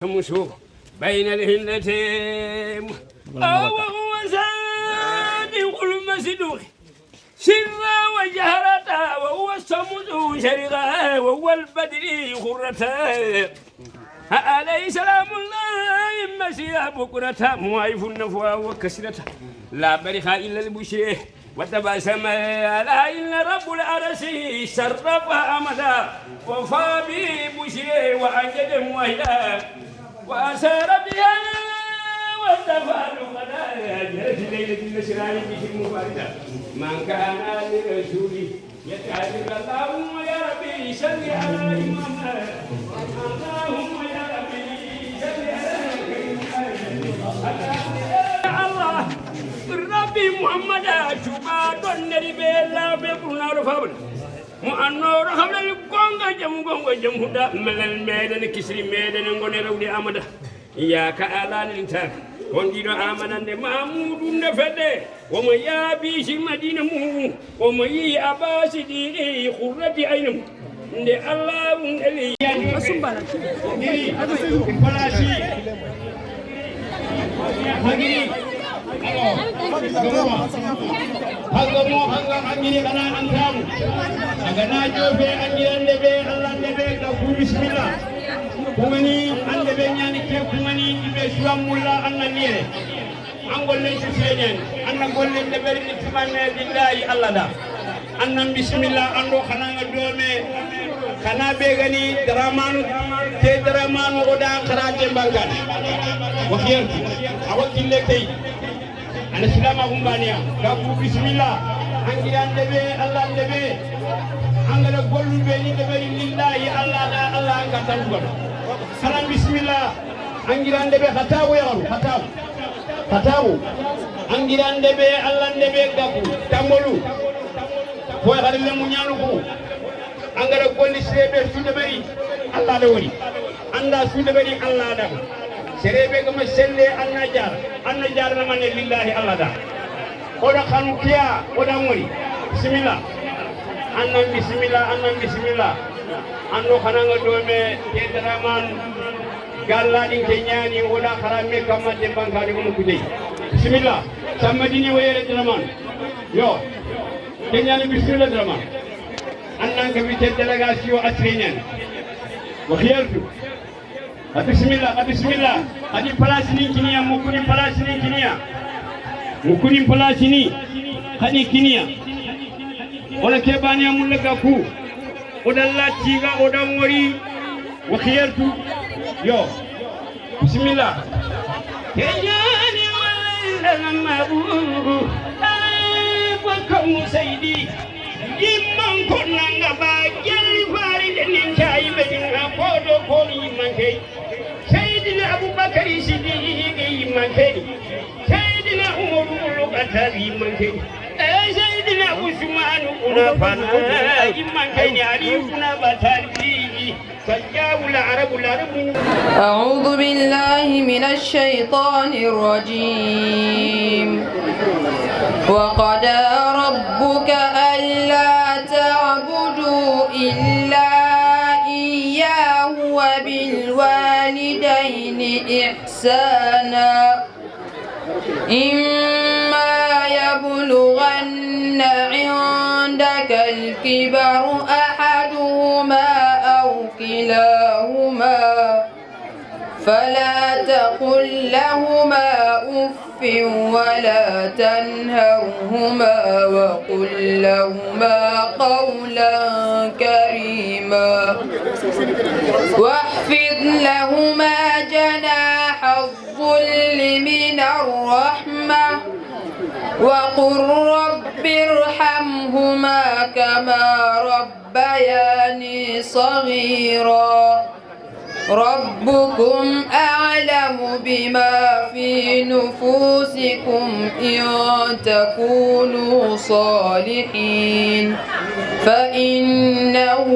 مشوق بين الهلتين وهو صادق المصدوق سرا وجهرتا وهو الصمد شرقا وهو البدر خرتا عليه سلام الله مسيا بكرة موايف النفوى وكسرتا لا برخ إلا البشر وتبسم لا إلا رب العرش شرف أمدا وفى ببشر وأنجد موهدا وأسار بها والتفعل غدا جرت ليلة النسران بشر مفاردا من كان لرسولي يتعذب اللهم يا ربي صل على إمامنا اللهم يا ربي صل على الله ربي محمد شوبا دونري بلا بكنا رفابل مو انور خبل الكونغا جم هدا ملل ميدن كسري ميدن غوني رودي امدا يا كالان لنتاك ونديرو امانند محمود نفده وما يا بيش مدينه مو وما يي اباس دي خرتي عينم ندي الله ولي اسمبالا دي بلاشي هاغي hagamo hanga angini kana antam agana jobe angirande be allande be da ku bismillah kumani ande be nyani ke kumani ibe shuamulla annaniere angolle ci senyen anna golle de beri ni timanne billahi allah da annam bismillah ando kana nga dome kana be gani dramanu oda kharate bangal wakhir awakille tay ana silama gumbaniya gabu bismillah angiran debe allah debe angala gollu be ni debe lillahi allah la allah anga tangodo salam bismillah angiran debe khatabu ya khatabu angiran debe allah debe gabu tambolu boy xalile mu ñaanu ko angala golli sebe su debe allah la woni anda su debe allah da serebe gama selle anna jar na man lillahi allah da oda khanu kiya oda mori bismillah bismillah ando khananga dome kedraman galladi kenyani oda kharame kama de bankani ko kudey bismillah samadini wayere draman yo kenyani bismillah draman annan ka bi delegation asrinen wa khiyartu bismillah adi palasini kinia mukuni palasini hadi kinia wala kebani amulaka ku odalla tiga odan wori wa khiyartu yo bismillah kenyani wala mabu ay ko saydi imman konanga ba jeli fari den chai bedin apodo ko imman kay سيدنا أبو بكر صديق إيمانكني سيدنا عمر الخطاب إيمانكني سيدنا عثمان بن عفان إيمانكني علي بن أبي طالب فجاء العرب أعوذ بالله من الشيطان الرجيم وقضى ربك ألا تعبدوا إلا إياه وبالوالدين إحسانا إما يبلغن عندك الكبر أحدهما أو كلاهما فلا تقل لهما أف ولا تنهرهما وقل لهما قولا كريما واخفض لهما جناح الذل من الرحمة وقل رب ارحمهما كما ربياني صغيرا ربكم أعلم بما في نفوسكم إن تكونوا صالحين فإنه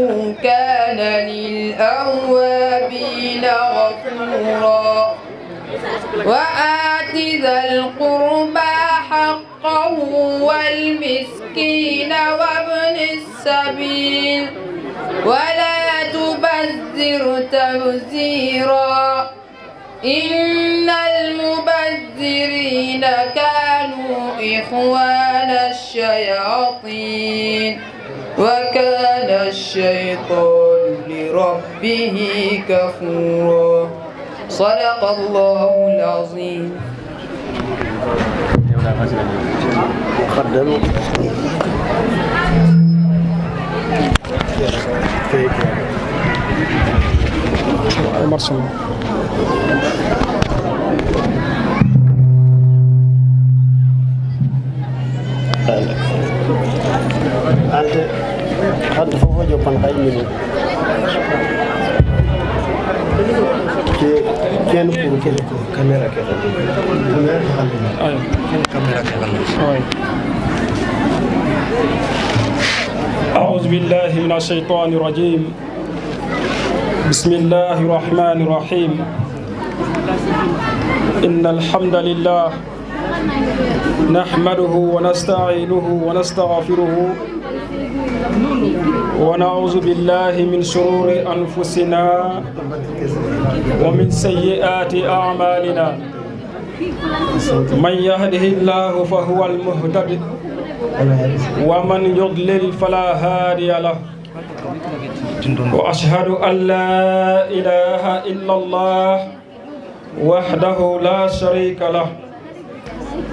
كان للأوابين غفورا وآت ذا القربى حقه والمسكين وابن السبيل ولا تبذر تبذيرا إن المبذرين كانوا إخوان الشياطين وكان الشيطان لربه كفورا صدق الله العظيم. ante hadde fof o joppan kay min ke ken pour kele ko caméra ke caméra ke أعوذ بالله من الشيطان الرجيم. بسم الله الرحمن الرحيم. إن الحمد لله نحمده ونستعينه ونستغفره ونعوذ بالله من شرور أنفسنا ومن سيئات أعمالنا. من يهده الله فهو المهتد ومن يضلل فلا هادي له. وأشهد أن لا إله إلا الله وحده لا شريك له.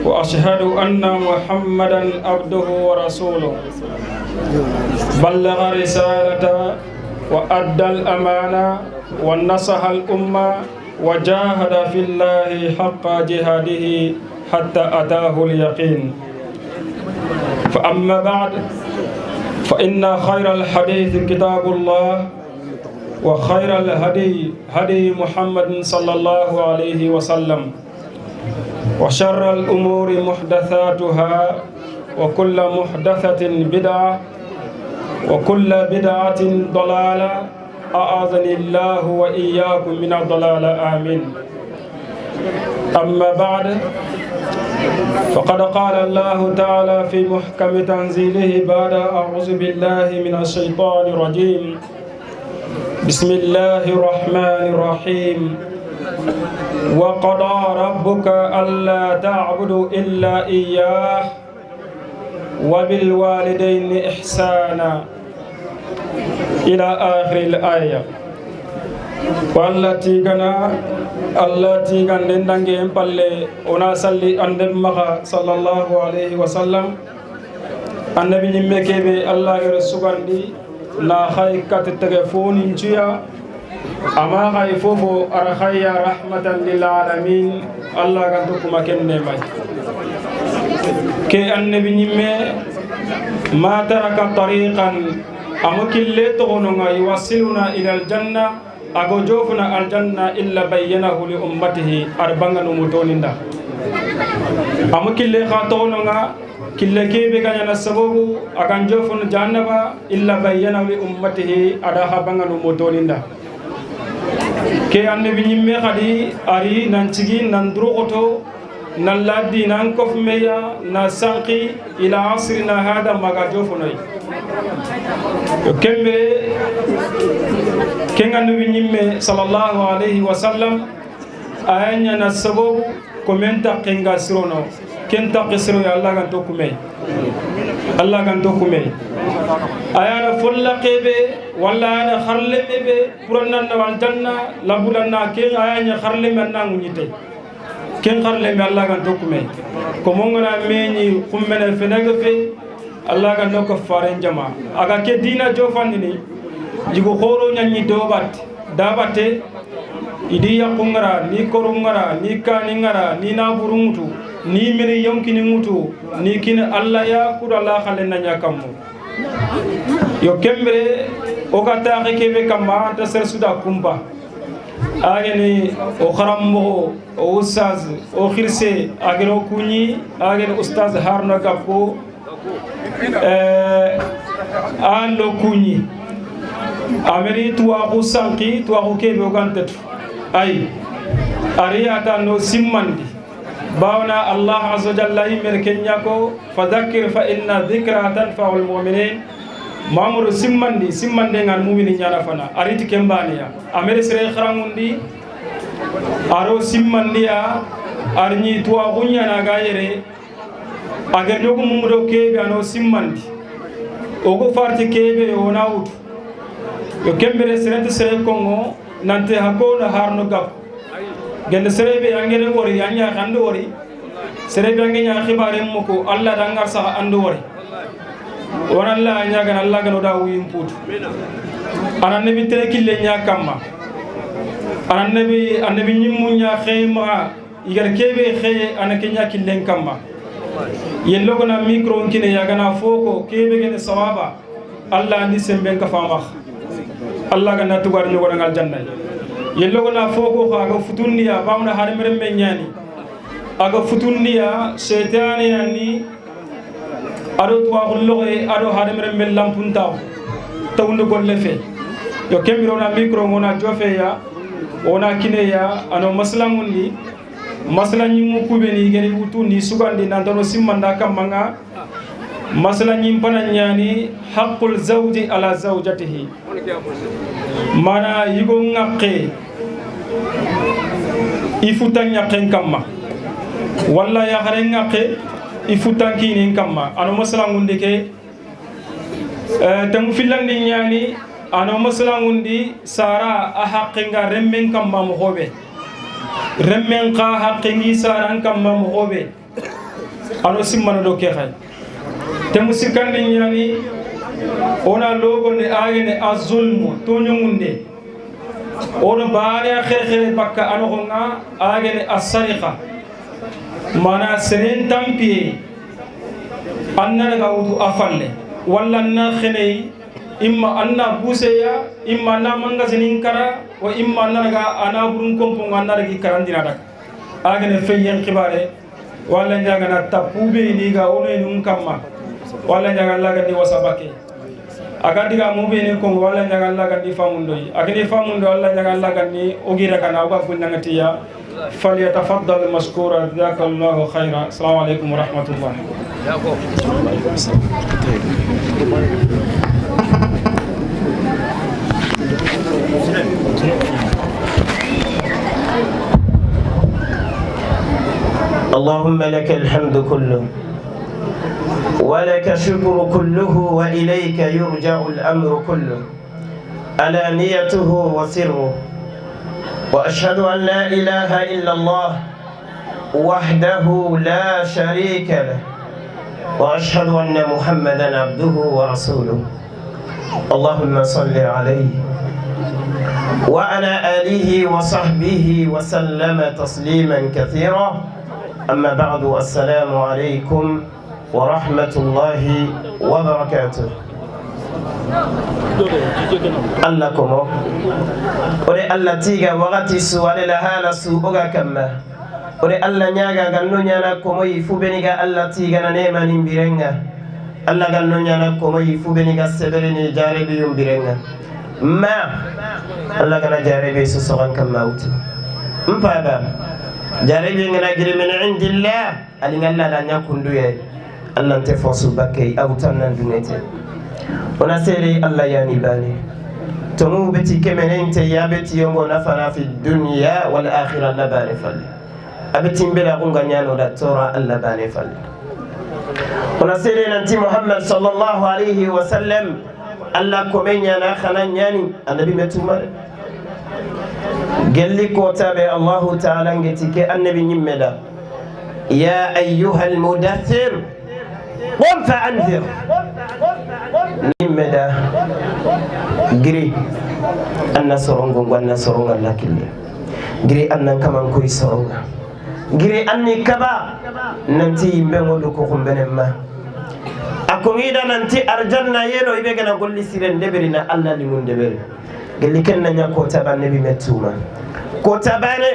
وأشهد أن محمدا عبده ورسوله بلغ رسالة وأدى الأمانة ونصح الأمة وجاهد في الله حق جهاده حتى أتاه اليقين. فأما بعد فإن خير الحديث كتاب الله وخير الهدي هدي محمد صلى الله عليه وسلم وشر الأمور محدثاتها وكل محدثة بدعة وكل بدعة ضلالة أعاذني الله وإياكم من الضلال آمين. أما بعد فقد قال الله تعالى في محكم تنزيله بعد أعوذ بالله من الشيطان الرجيم. بسم الله الرحمن الرحيم. وقضى ربك ألا تعبدوا إلا إياه وبالوالدين إحسانا إلى آخر الآية. والتي كان نندنجي امبالي وناسالي اندمها صلى الله عليه وسلم النبي نمكيبي الله يرسوغاندي نا خاي كاتتغفون انجيا اما خاي فوفو ارخايا رحمة للعالمين الله كانتكما كنمي كي النبي نمي ما ترك طريقا أمكن لتغنى يوصلنا إلى الجنة أكو جوفنا الجنة إلا بينه لأمته أربعا نموتوننا أمكن لخاتوننا كل كيبي كان السبب أكن جوفنا جنة إلا بينه لأمته أربعا نموتوننا كي النبي نمي خدي أري ننتجي نندروغتو نلادي ننكف ميا نسانقي إلى عصرنا هذا مغا جوفنا كمبي كن النبي نيمة صلى الله عليه وسلم أين السبب كمنتا كنغا سرونو كنتا قسرو يا الله كان توكمي الله كان توكمي أنا فلا كبي ولا أنا خرلم بي برنا والجنة لبولنا كن أنا خرلم أنا منيتي كن خرلم الله كان توكمي كمونا ميني كمنا فنغفي الله كان نوكفارين جما أكا كدينا جوفانني jigo khoro nyanyi dobat dabate idi yakungara ni korungara ni kaningara ni naburumutu ni meni yonkini mutu ni kin alla ya kuda la khalen nanya kammo yo kembre o kata kebe kamma ta ser suda kumba ageni o kharammo o ustaz o khirse ageno kunyi ageni ustaz harna kapko ando kunyi ameri tuwa kusanki tuwa kebe ogantetu ay ariyata no simmandi bawna Allah azza jalla imer kenyako fadhakkir fa inna dhikra tanfa'ul mu'minin mamuru simmande ngal mu'mini nyana fana ariti kembaniya ameri sere kharamundi aro simmandiya arni tuwa gunya na gayere agar nogu mumudo kebe ano simmandi ogo farti kebe ona utu yo kembere serente sere kongo nante hako na harno gap gende serebe angere wori anya kandu wori serebe angenya khibare moko alla dangar sa andu wori wona alla anya gan alla gan oda wi imputu anannabi tere kille nya kamma annabi nyimmu nya khayma igar kebe khaye anakenya killen kamma yello gona micro ngine yagana foko kebe gene sawaba alla andi semben ka fama alla gana tugar nyogo ngal janna yello gona foko ko aga futunniya bamna harmere menyani aga futunniya shaytani yani ado tuwa golloge ado harmere mel lampunta tawndo golle fe yo kembiro na micro ngona jofe ya ona kine ya ano maslamundi masala nyimu kubeni geri wutu ni sugandi nantano simmanda kamanga masala nyimpana nyani haqqul zawji ala zawjatihi mana yigo ngaqe ifutan nyaqen kamma walla ya khare ngaqe ifutan kinin kamma ano masala ngunde ke tamu filandi nyani ano masala ngundi sara a haqqinga remmen kamma mo hobe remmen ka haqqingi saran kamma mo hobe ano simmana do ke khay te musikande nyani ona logo ne ayene azulmu to nyungunde ona baare khere bakka ano honga ayene asariqa mana seren tampi annana gawdu afalle walla na khene imma anna buseya imma na mangazinin kara wa imma naga ana burun kompon anna gi karandina dak agene feyen khibare walla njaga na tapube ni ga ono nun kamma walla njaga laga ni wasabake aga diga mube ni ko walla njaga laga ni famundo yi agene famundo walla njaga laga ni ogira kana uga kunnangatiya falyatafaddal mashkura jazakallahu khaira. Assalamu alaikum wa rahmatullah. اللهم لك الحمد كله ولك الشكر كله وإليك يرجع الأمر كله علانيته وسره وأشهد أن لا إله إلا الله وحده لا شريك له وأشهد أن محمدا عبده ورسوله اللهم صل عليه وعلى آله وصحبه وسلم تسليما كثيرا. أما بعد السلام عليكم ورحمة الله وبركاته. الله كمو ولي الله تيغا وغتي سوال لها سوء كما ولي الله نياغا غنو نيانا كمو يفوبنيغا الله تيغا نيما نمبرنغا الله غنو نيانا كمو يفوبنيغا سبرني جاربي يمبرنغا ما الله غنا جاربي سوسوغان كما وتو مبابا جاربي غنا غري من عند الله علي الله لا نياكوندو يي الله تفوسو بكي او تنن دونيتي ona sere Allah yani bani tomu beti kemenente ya beti yongo nafana fi dunya wal akhirah la bani fal abeti mbela kunga nyano da tora Allah bani fal ona sere nanti Muhammad sallallahu alayhi wa sallam Allah komenya na khana nyani annabi metuma gelli ko tabe Allah ta'ala ngeti ke annabi nyimmeda ya ayyuhal mudaththir qum fa'anzir nimeda giri anna sorongo anna soronga lakille giri anna kaman koy soronga giri anni kaba nanti mbengodo ko kumbenemma akomida nanti arjanna yelo ibe gana golli siren deberina alla limun debere gelli kenna nyako tabanne bi metuma ko tabane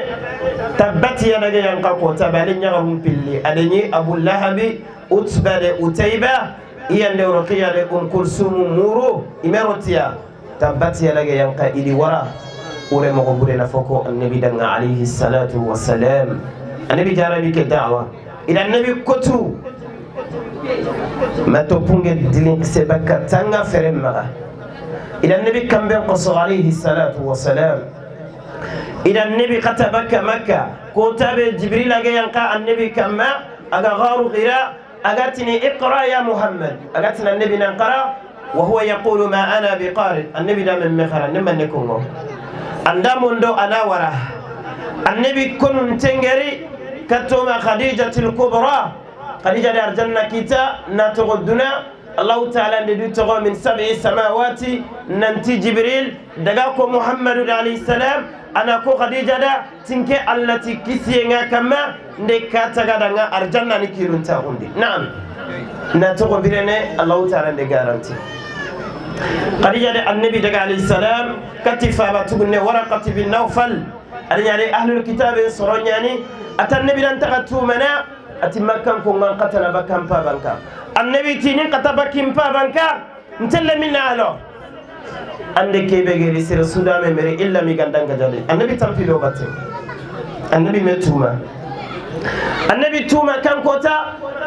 tabati yana ga yanka ko tabane nyarum pilli adeni abul lahabi utbade utayba iyande roqiyade kulsum muru imerotia tabati yalage yanka ili wara ure mo gure na foko annabi danga alayhi salatu wassalam annabi jarabi ke da'wa ila annabi kotu mato punge dilin sebaka tanga feremma ila annabi kambe qaso alayhi salatu wassalam ida annabi katabaka makka ko tabe jibril aga yanka annabi kamma aga gharu qira agatini iqra ya muhammad agatina annabi nanqara wa huwa yaqulu ma ana biqari annabi da men mekhara nemma nekungo andamundo ana wara annabi kunun tengeri katoma khadijatul kubra khadija dar janna kita natuguduna الله تعالى ندوته من 7 سماوات ننتي جبريل دقاكو محمد عليه السلام أنا كو خديجة دا تنكي التي كسينا كما نكاتا غدا أرجانا نكيرون تاغندي نعم ناتوغو بيرني الله تعالى ندقارنتي خديجة دا النبي دقا عليه السلام كتفا باتوغن ورقة بن نوفل يعني أهل الكتاب صرون يعني أتى النبي لانتغتو منا أتي مكان كونغان قتل بكام بابانكا النبي تيني قتبكين بابانكا نتلا من أهله عندك كي بيجري سير السودان ممري إلا ميغاندان كجالي النبي تنفيلو باتي النبي متوما النبي توما كان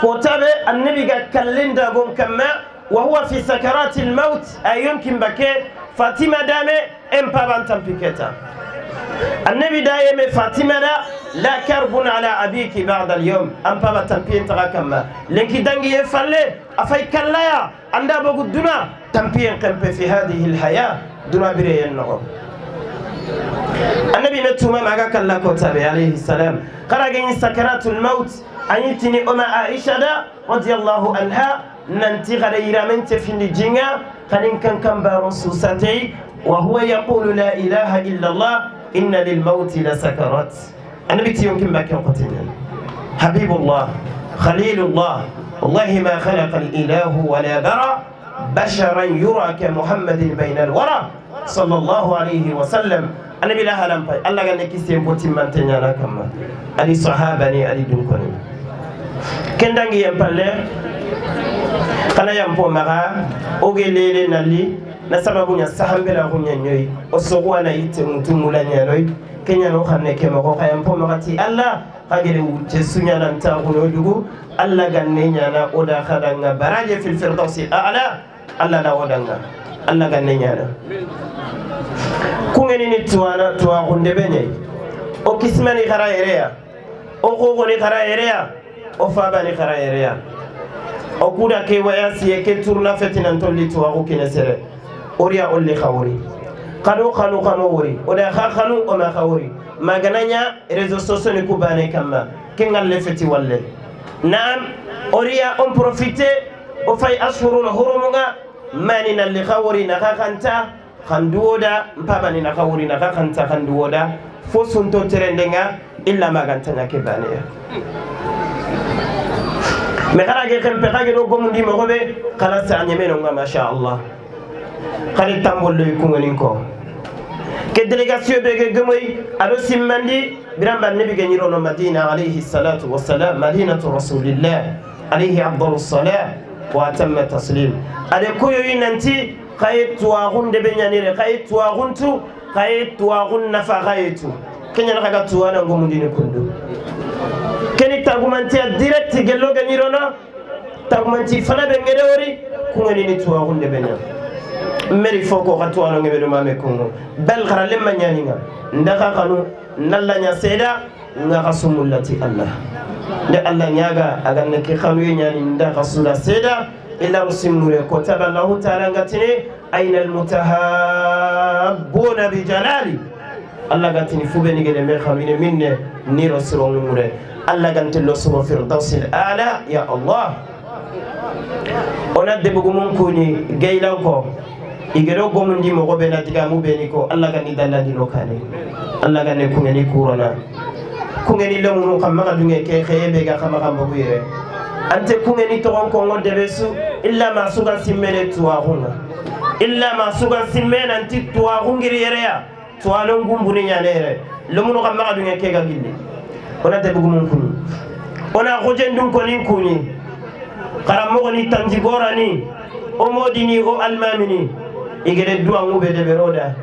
كوتا به النبي قال كلين داغون كما وهو في سكرات الموت أي يمكن بكي فاطمة دامي إم بابان تنفيكتا النبي دايم فاطمة لا كرب على أبيك بعد اليوم أم بابا تنبين تراكما لكن دنجي يفعله أفاي كلايا عندها بقول دنا تنبين قمب في هذه الحياة دنا بري النغم النبي نتوما معك كلا كتابي عليه السلام قرأ سكرات الموت أنيتني أما عائشة رضي الله عنها ننتي غير من تفين الجنة قلن كان بارون سوساتي وهو يقول لا إله إلا الله إن للموت لسكرات النبي يمكن ما كان قتلنا حبيب الله خليل الله والله ما خلق الإله ولا برى بشرا يرى كمحمد بين الورى صلى الله عليه وسلم النبي لها لمباي الله قال لك سيمبوتي من تنيانا كما علي صحابني علي دنكوني كن دانجي يمبالي قال يمبو مغا اوغي ليلي نالي نسببو نسحن بلا غنيا نيوي وسوغوانا يتمتمولا نيانوي kenya no xamne ke mako xayam po magati alla xagere wujje sunya nan ta xuno dugu alla ganne nyana oda khadanga baraje fil firdausi a'la alla la odanga alla ganne nyana kungeni ni tuwana tuwa gunde benye o kismani khara erea o gogo ni khara erea o faba ni khara erea o kuda ke wayasi ke turna fetina tolli tuwa ko kinesere oria olli khawri kanu wori oda khanu o ma khawri magananya réseaux sociaux ni kubane kama kengal le feti walle naam oria on profiter o fay ashurul hurumunga mani na li khawri na khanta khanduoda mpabani na khawri na khanta khanduoda fo sunto terendenga illa magantanya ke bane me khara ge kempe khage do gomundi mo gobe kala sa nyemeno nga masha Allah khali tambol le kungani ko ke délégation be ge gemoy ado simmandi biramba nabi ge nyiro no madina alayhi salatu wassalam madinatu rasulillah alayhi afdalus salat wa atamma taslim ade koyo yinanti khaytu wa gunde be nyanire khaytu wa guntu khaytu wa gunna fa khaytu kenya naga tuwana ngomundi ne kundu keni tagumanti direct gello ge nyiro no tagumanti fana be ngede wori kungani ni tuwa gunde be nya meri foko khatu alo ngebe do mame kongo bal khara lemma nyaninga ndaka kanu nalla nya seda nga khasumullati allah de allah nyaga aga ne ke khanu nyani ndaka sula seda illa rusimure ko taballahu ta'ala ngatini ayna almutahabbuna bi jalali allah gatini fubeni gede me khanu ne minne ni rasulun mure allah gantello sumo firdausil ala ya allah ona debugo mon koni geylan ko igero gomundi mo gobe na diga mu beni ko Allah gani dalandi no kane Allah gani ko ngeni kurona ko ngeni lamu kam ma dunge ke khayebe ga kama kam bo yere ante ko ngeni to ko ngode besu illa ma suga simmene tuwa hunga illa ma suga simmene anti tuwa hungiri yere ya tuwa no ngumbuni nyanere lamu kam ma dunge ke ga gilli ona debugo mon kuni ona khojendum ko nin kuni karamo ni tanjigorani o modini o almamini igere duwa ngube de beroda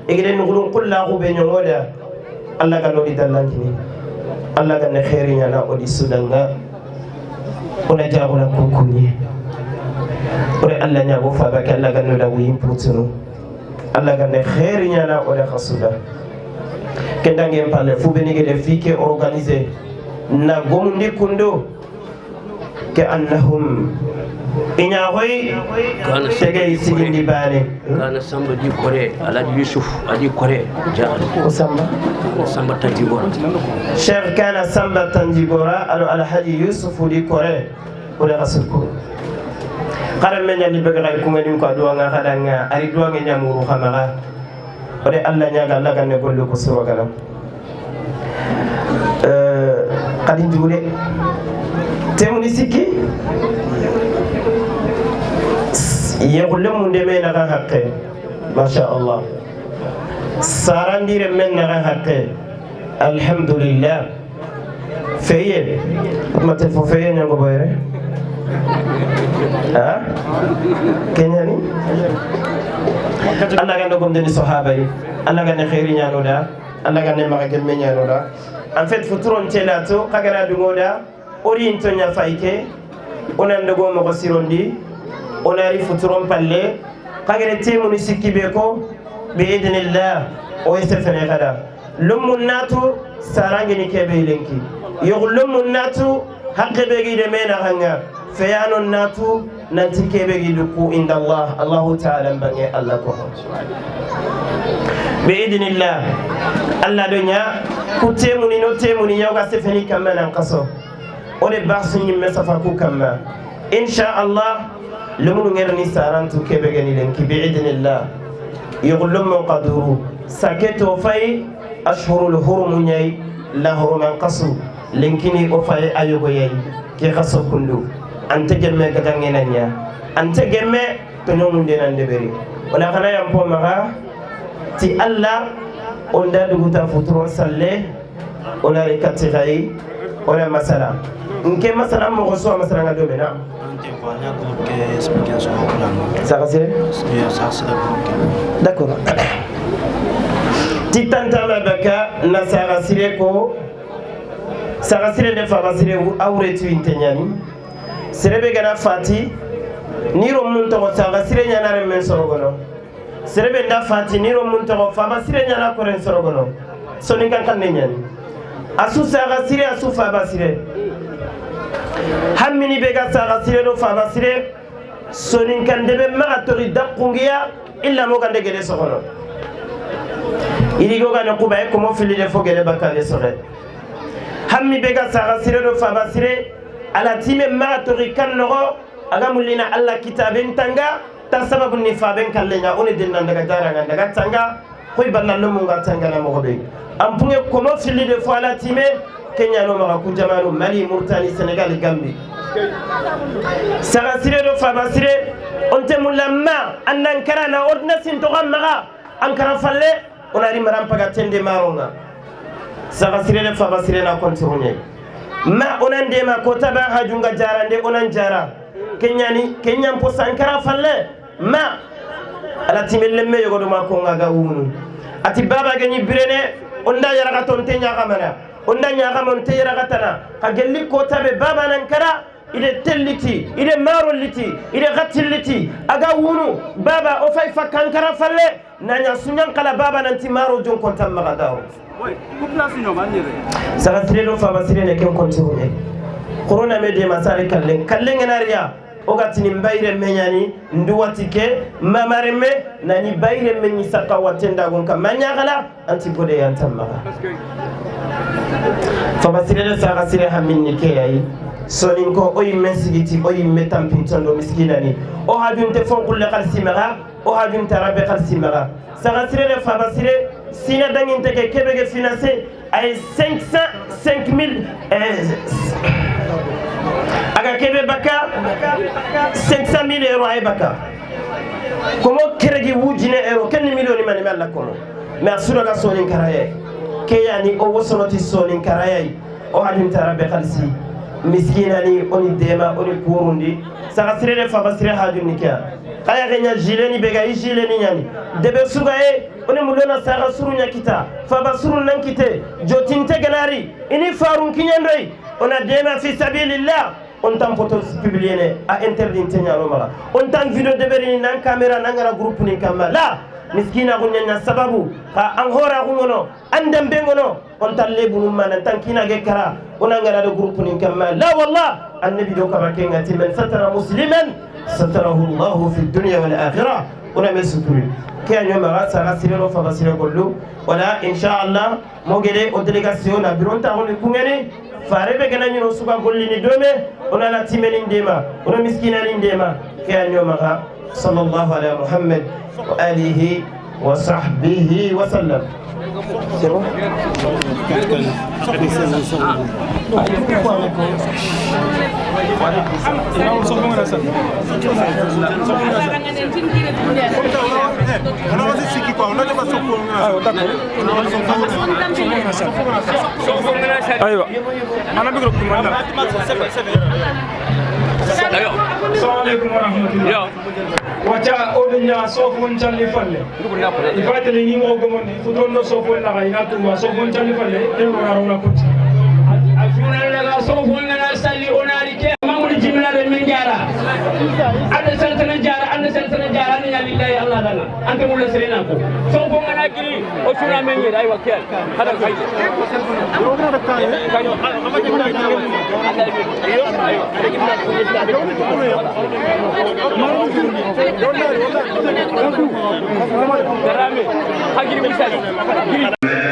igere ngulun kulla ngube nyomoda Allah kan odi dalantini Allah kan khairinya na odi sudanga ona jagula kokuni ore Allah nya go fa baka Allah kan da wi imputunu Allah kan khairinya na odi khasuda kendangem palle fu benige de fike organiser na gomundi kundo ke annahum inya hoy tege sigindi bane kana samba di kore alhaji yusuf adi kore ko samba tanjigora cheikh kana samba tanjigora alo alhaji yusuf di kore wala rasulku qaram men yalli be gay ko ngani ko do nga khadanga ari do nga nyamuru khamaga ode alla nyaga alla kan ne gollo ko suro gala qadi jure temuni sikki يقولون من دمين غاقة ما شاء الله صارن دير من غاقة الحمد لله فين ما تفوفين يا غبيره ها كن يعني الله كان لكم دني صحابي الله كان خيرين يا نودا الله كان ما كان من يا نودا en fait futuron telato kagara dungoda oriento nya faike onan dogo mo sirondi onari futuron palle kagere temu ni sikkibe ko be idnillah o yesefene kada lumun natu sarange ni kebe lenki yuglumun natu haqqe be gide mena hanga fayanon natu nanti kebe gide ku inda Allah ta'ala bange Allah ko be idnillah Allah donya ku temu ni no temu ni yoga sefeni kamana qaso ode basu ni mesafa ku kamma insha Allah لمن غيرني سارنتو كبغني لنك بإذن الله يغلم من قدره سكتو في أشهر الحرم ني لهر من قصو لنكني أفاي أيوغو يي كي قصو كندو أنت جمع كتنغينا نيا أنت جمع تنوم دينا ندبري ولا خنا يمبو مغا تي الله أندا دوغتا فترون سالي ولا ركاتي غاي ولا مسألة إنك مسألة مغسوة مسألة غدومنا ça va c'est d'accord titanta mabaka na sara sireko sara sire de fama sire awre tu intenyani serebe gana fati niro mun to sara sire nyana re men sorogono serebe nda fati niro mun to fama sire nyana ko ren sorogono soni kan kan nyani asu sara sire asu fama sire hammini bega saga sire do fama sire sonin kan debe maga tori dakungiya illa mo kan dege de sokono irigo ga kuba e komo fili de fogele bakale sore hammi bega saga sire do fama sire ala time maga tori kan nogo aga mulina alla kitaben tanga ta sababu ni faben kallenya oni denna daga daranga daga tanga koy bannan mo ga tanga na mo be ampunge komo fili de fo ala time Kenya no mara kujamano Mali Mauritanie Sénégal Gambie saga sire do fama sire onte mulamma andankara na ordna sin to gamma ankara falle onari maram paga tende maronga saga sire do fama sire na kontirunye ma onande ma ko taba hajunga jarande onan jara Kenya po sankara falle ma ala timelle me yogo do ma ko ngaga wunu ati baba gani birene onda yara ka tonte nya kamana onda nyaga mon teyra gatana ka gelli ko tabe baba nan kara ide telliti ide maroliti ide gatilliti aga wunu baba o fay fakankara falle nanya sunyan kala baba nan ti maro jon kontam magadaw oui ku place no manire sara tire do fama sire ne ken kontirune corona me de masari kallen nganaria o gatini mbayre menyani nduwatike mamareme nani bayre menni sakka watenda gon kam manyagala anti bode yantamma fama sire de sara sire haminni ke yayi sonin ko oyi mensigiti oyi metam pintondo miskinani o hajunte fonkulle khalsimaga o hajunte rabbe khalsimaga sara sire de fama sire sina danginte ke kebege financer ay 5000 aga kebe baka 500,000 € ay baka komo keregi wujine euro ken million mani malla kono mais asura ga sonin karaye ke yani o wosonoti sonin karaye o hadin tarabe khalsi miskinani oni dema oni kurundi saka sire de faba sire hajuni kya kaya ganya jileni bega jileni nyani debe suga e oni mulona saka suru nyakita faba suru nankite jotinte ganari ini farun kinyandoi ona dema fi sabilillah on tan photo publier a interdit tenya romala on tan video de beri nan camera nan gara groupe ni kamma la miskina kunyanya sababu ka an hora kungono an dambe ngono on talle bunum man tankina ge kara onanga da groupe nin kamma la wallah annabi do kama kenga timen satara musliman satarahu allah fi dunya wal akhirah ona mesuturi كان يوم غاد سراسيرو فباسيرو كله ولا إن شاء الله موجودة أدريكاسيون أبيرون تاعون يكونني فاربة كنا نيجي نسوق كلني دومه ونا لا تيمين ديما ونا مسكينين ديما كان يوم غاد صلى الله على محمد وآله وصحبه وسلم. ايوه انا بقول لكم السلام عليكم ورحمه الله wacha odunya sofon challi falle ifatele ni mo gomoni futondo sofon la ina tuwa sofon challi falle en warona kuti afuna la sofon na salli onari ke mamul jimla de min jara anda santana jara ni ya lillahi allah dana ante mulla serena ko sofon na kiri o suna men yi ay wakil hada kai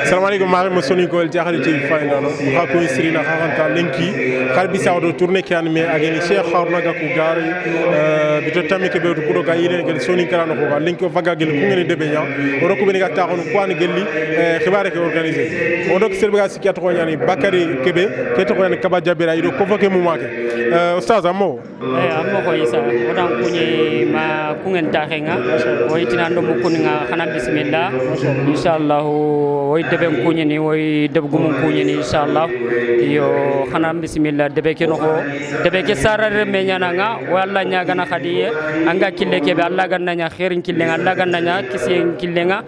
Assalamualaikum mari mo soni ko jaxali ci fayndano ha ko sirina xanta lenki xalbi sawdo tourner kan me ageni cheikh harna ga ko gari bito tammi ke be ko ga yire gel soni karano ko ga lenki faga gel ko ngene debe nya o roko be ga taxon ko an gelli xibaare ke organiser o dok serbe ci kato nyani bakari kebe ke to nyani kaba jabira ido ko foke mu make ustaz amo ammo ko isa odan kunyi ma kungen taxenga o itinando mu kuninga xana bismillah inshallah o debe kunyi ni o debe gum kunyi ni inshallah yo xana bismillah debe ke no debe ke sarare me nyana nga walla nyaga na khadiye anga kille kebe alla ganna nya khairin kille alla ganna nya kisi kille nga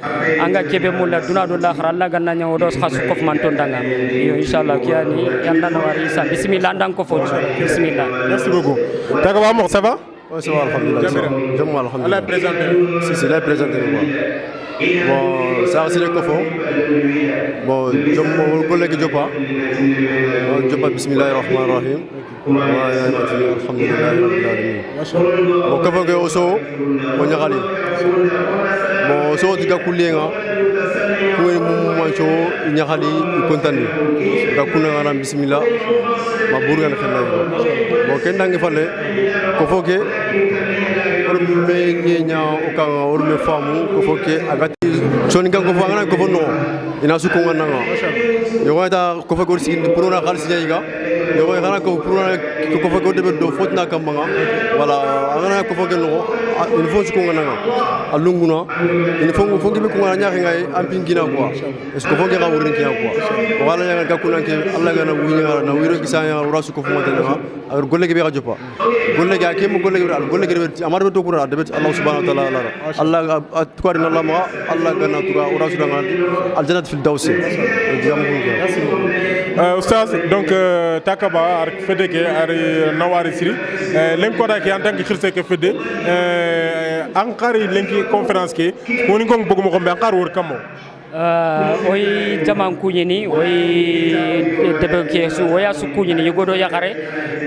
anga kebe mulla duna do la khara alla ganna nya odos khasu kof man to ndanga yo inshallah kiyani yanda na wari isa bismillah ndang ko fo bismillah merci beaucoup taga ba mo ça va ouais ça va alhamdulillah j'aime alhamdulillah Allah présente si c'est là présente bon ça c'est le cofo bon j'aime mon collègue Jopa bismillahir rahmanir rahim wa ya nati alhamdulillah rabbil alamin bon cofo ge oso mo nyagali bon so diga kulenga ko mo mancho nyagali kontani ga kunanga ram bismillah ma burgan xelay bon ken dangi falle cofo ge me nyenya o kan o me famu cofo ge agati soni kan cofo ngana cofo no ina su ko ngana yo wada cofo go sigin pour na khalis yiga yo ngana ko pour na cofo go de do fotna kam nga wala ngana cofo ge no il faut su ko ngana alunguna il faut ngi be ko ngana nyaxi ngay ampingina quoi est ce que fongi ga wurin ki quoi wala ya ga kunanke alla ga na wunya na wiro gisanya rasu ko fuma tanga agar golle ge be ga jopa golle ga kem golle ge amar be to kura debet allah subhanahu wa ta'ala allah atqarina allah ma allah ga na tura rasu danga aljannat fil dawsi Oustaz, donc Takaba ar fedeke ar nawari siri len ko da ke en tant que khirse ke fede ankari lenki conférence ke woni ngong bëgg mo ko be ankar wor kamo oy jaman kuñini oy debe ke su oya su kuñini yugodo yakare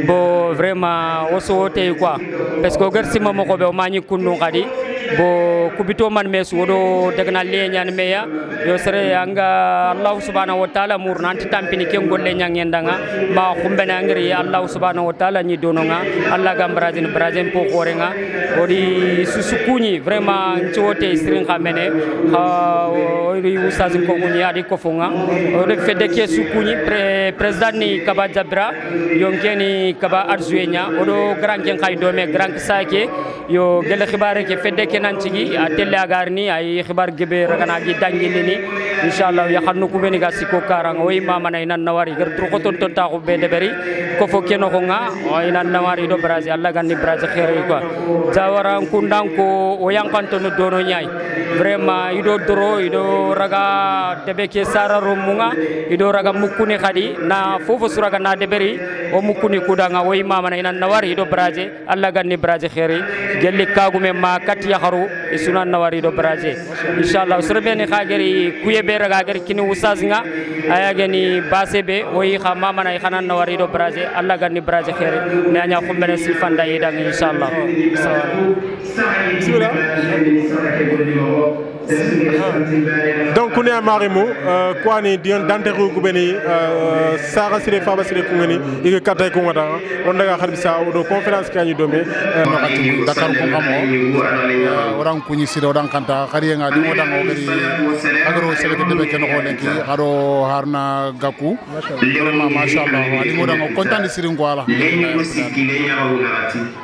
bo vraiment oso te quoi parce que garsi mama ko be o mañi kunnu kadi bo kubito man mes wodo degna leñan meya yo sere anga allah subhanahu wa ta'ala murna anti tampini ke golle nyangendanga ba xumbena ngiri allah subhanahu wa ta'ala ni dononga allah gam brazil po xorenga odi susukuni vraiment ncote string xamene odi usaz ko nguni adi ko fonga odi fede ke sukuni president ni kaba jabra yonkeni kaba arzuenya odo grand ken kay dome grand sake yo gele xibare ke fede ke nan cigi a tele agarni ay xibar gebe ragana gi dangini ni inshallah ya xannu ku beni ga siko karang o mama na inan nawari gar tru ko ton ta ko be deberi ko fo keno ko nga o inan nawari do Brazil Allah ganni Brazil khere ko jawara kundang ko o yang kanto no dono nyai vraiment ido doro ido raga debe ke sara rumunga ido raga mukuni khadi na fofo suraga na deberi o mukuni kudanga o mama na inan nawari do Brazil Allah ganni Brazil khere gelli kagume ma kat ya haru isunan nawari do Brazil inshallah surbeni khageri kuye be raga gari kini usaz nga aya gani basebe o kha mama na khanan nawari do Brazil Allah ganni Brazil khere ne anya khumene silfanda yedang inshallah donc kune amarimu kwani dion danteru kubeni sara sire faba sire kungeni ige katay ko ngata on daga kharbisa do conférence kanyu domé Dakar ko ngamo orang kunyi sire orang kanta khari nga di modang o gari agro sekete debe ken ko lenki haro harna gaku vraiment machallah ali modang o kontan sire ngwala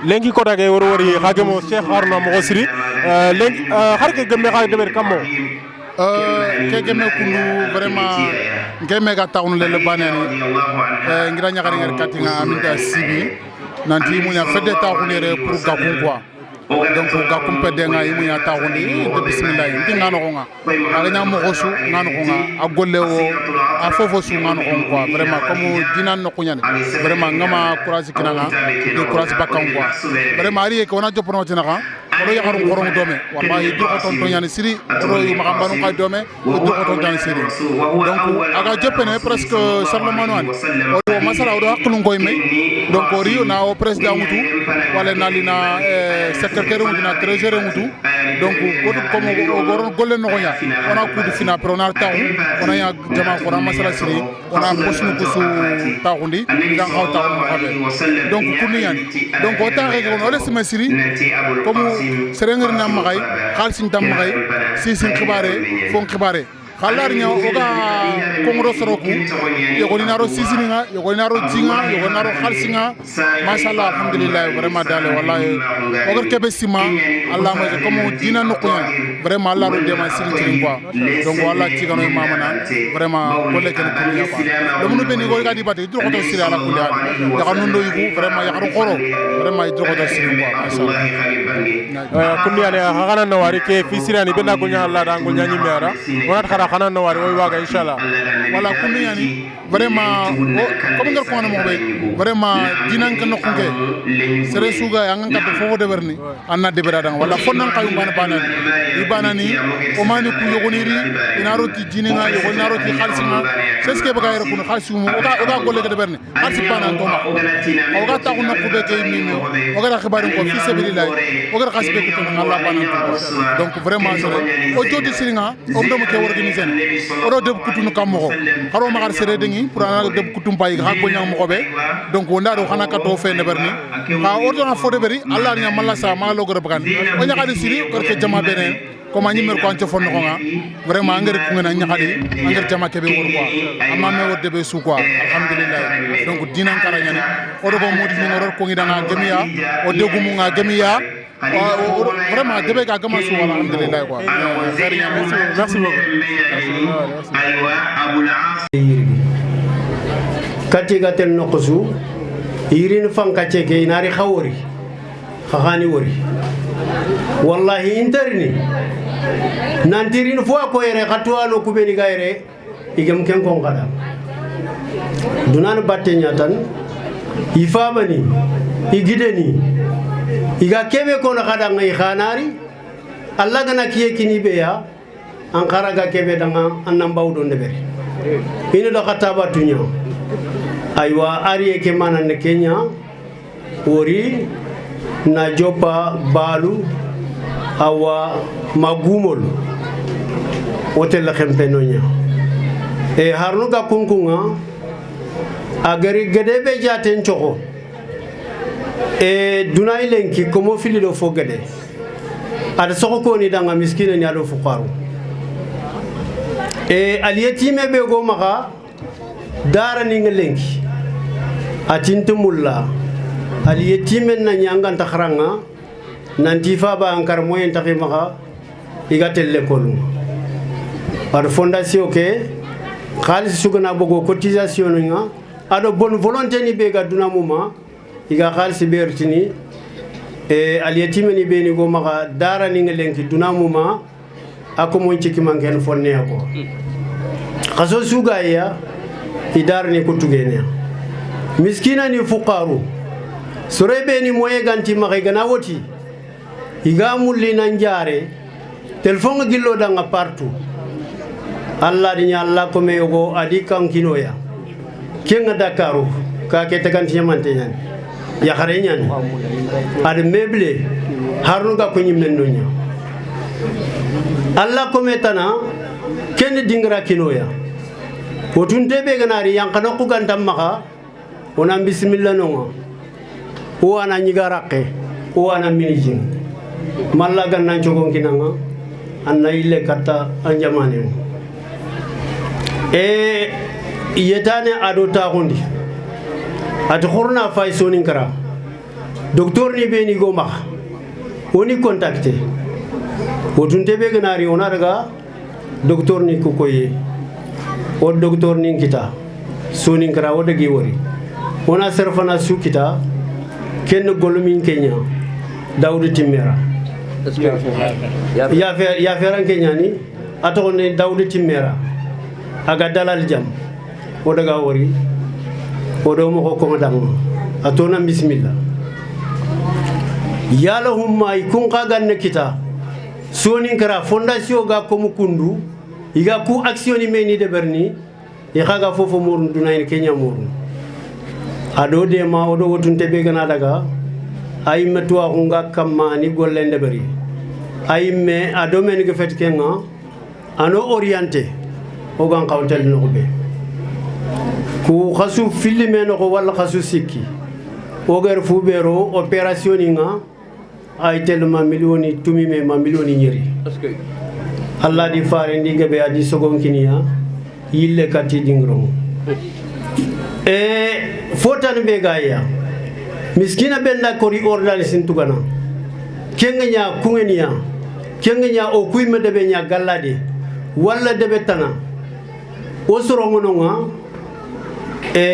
lenki ko dage wor wori khagemo Cheikh Haruna mo siri lenki har ke gembe khay debe kamo ke gemme kunu vraiment gemme ga tawnu le banani ngira nyakari ngar katinga aminta sibi nanti munya fedde tawunere pour gaku quoi donc gakum pede nga yimu ya tawundi de bismillah ndi ngano nga aga nyam mo xosu ngano nga agolle wo a fofo su ngano quoi vraiment comme dinan no kunyane vraiment ngama courage kinanga de courage bakam quoi vraiment ari ko na jopono tinaka ko ya haru korom dome wallahi do ko ton nyane siri do yu makambanu kay dome do ko ton tan siri donc aga jopene presque sallamano an o masala do haklu ngoy may donc rio na o président mutu wala nalina secrétaire mutu na trésorier mutu donc ko comme o goron golle no nya ona kudu fina pronar taw ona ya jama ko na masala siri ona posnu ko su tawundi dan xaw taw mo xabe donc kunu yan donc o taxe ko no le sima siri comme serenger na magay xalsin tam magay sisin xibaare fon xibaare khalar nya oga kongro soroku yogoni naro sisininga yogoni naro jinga yogoni naro khalsinga mashallah alhamdulillah vraiment dale wallahi ogar kebe sima allah ma comme dina no ko vraiment allah ro dema siri quoi donc walla ci gano mama na vraiment golle ken ko ya ba do munu beni go ga di batte do ko to siri ala ko ya ya kanu ndo yugo vraiment ya kanu khoro vraiment do ko to siri quoi mashallah kundi ale hagana no wari ke fisirani benda ko nya allah da ngol nya nyimera wonat khara khana no wari oy waga inshallah wala kundi yani vraiment comme ngal ko na mo be vraiment dinan kan no kunge sere suga yang kan fofo de berni anna de berada wala fonnan kayu bana bana ibanani o mani ku yogoniri inaro ti jininga yogonaro ti khalsinga seske baga yero kun khalsimu oga golle de berni khalsi bana to ma oga ta kunna ku be kay mimi oga khibarin ko fi sabilillah oga khasbe ko to Allah bana donc vraiment sere o jodi siringa o ndo mo ke organiser o do de kutunu kammo haro ma gar sere dengi pour ana de kutum pay ga ko nyam mo be donc wonda do xana ka to fe ne berni ha ordo na fo de beri Allah nya malla sa ma lo gor bagan o nya khadi siri ko ke jama benen ko ma nyimer ko an fon ko nga vraiment ngere ko ngena nya khadi ngere jama ke be wor quoi amma me wor de be su quoi alhamdulillah donc dinan kara nyane o do ko modi ni ngor ko ngi danga gemiya o degu mu nga gemiya vraiment debe ga gama su wala alhamdulillah quoi merci beaucoup aywa abul kati gatel noqsu yirin fanka ceke inari khawori khani wori wallahi interni nantirin fo ko yere khatwalo kubeni gaire igam ken kon kada dunan batte nyatan ifamani igideni iga kebe ko na kada ngai khanari Allah gana kiye kini be ya ankara ga kebe danga annam bawdo ndebere ina do khataba tunya aywa ariye ke manane Kenya wori na jopa balu awa magumol hotel la khempenonya e harnu ga kunkunga agari gedebe jaten choko e dunay lenki komo fili do fogade ada soko ko ni danga miskina ni ado fuqaru e aliyetime be go maka dara ni ngalenki atintu mulla aliyetime na nyanga takhranga nanti fa ba ankar moyen takimaka igatel lekolu ar fondation ke khalis sugana bogo cotisation nga ado bonne volonté ni be ga dunamuma iga khalis bertini e aliyatima ni be ni go maka dara ni ngelenki dunamuma ako mon ci ki mangen fonne ko khaso suga ya idar ni ko tugene miskina ni fuqaru surebe ni moye ganti maka gana woti iga mulli nan jare telephone gillo danga partout Allah di Allah ko me yogo adi kan kinoya kenga dakaru ka ke teganti yamante nyan ya khare nyan ad meble harnu ga ko nyimmen no nya Allah ko metana ken dingra kinoya wotun tebe ganari yankano ku gantam maka ona bismillah no o ana nyigarake o ana minijin malla gannan jogon kinanga anna ille katta anjamane e yetane ado taxundi ati xurna fay sonin kara docteur ni be ni go max woni contacté wotunte be ganari ona daga docteur ni ko koye o docteur ni kita sonin kara o dagi wori ona serfana su kita ken golumin kenya dawdu timera ya feran kenya ni ato ne dawdu timera aga dalal jam o daga wori o do mo ko dang atona bismillah yala humma ikun ka ganne kita sonin kara fondation ga ko mukundu iga ku action ni meni de berni e khaga fofo murun dunay kenya murun ado de ma o do wotunte be gana daga ay metu axunga kamma ni gollende bari ay me ado men ge fet kenga ano orienté o gan xawtel no be ku khasu filme no ko wala khasu sikki o gar fu bero opération nga ay tellement millioni tumi me ma millioni nyeri Allah di fare ndi gabe adi sogon kiniya yille kati dingro e fotan be gaya miskina benda kori ordal sin tugana kengenya kungenia kengenya o kuyme debe nya gallade walla debe tana o sorongononga e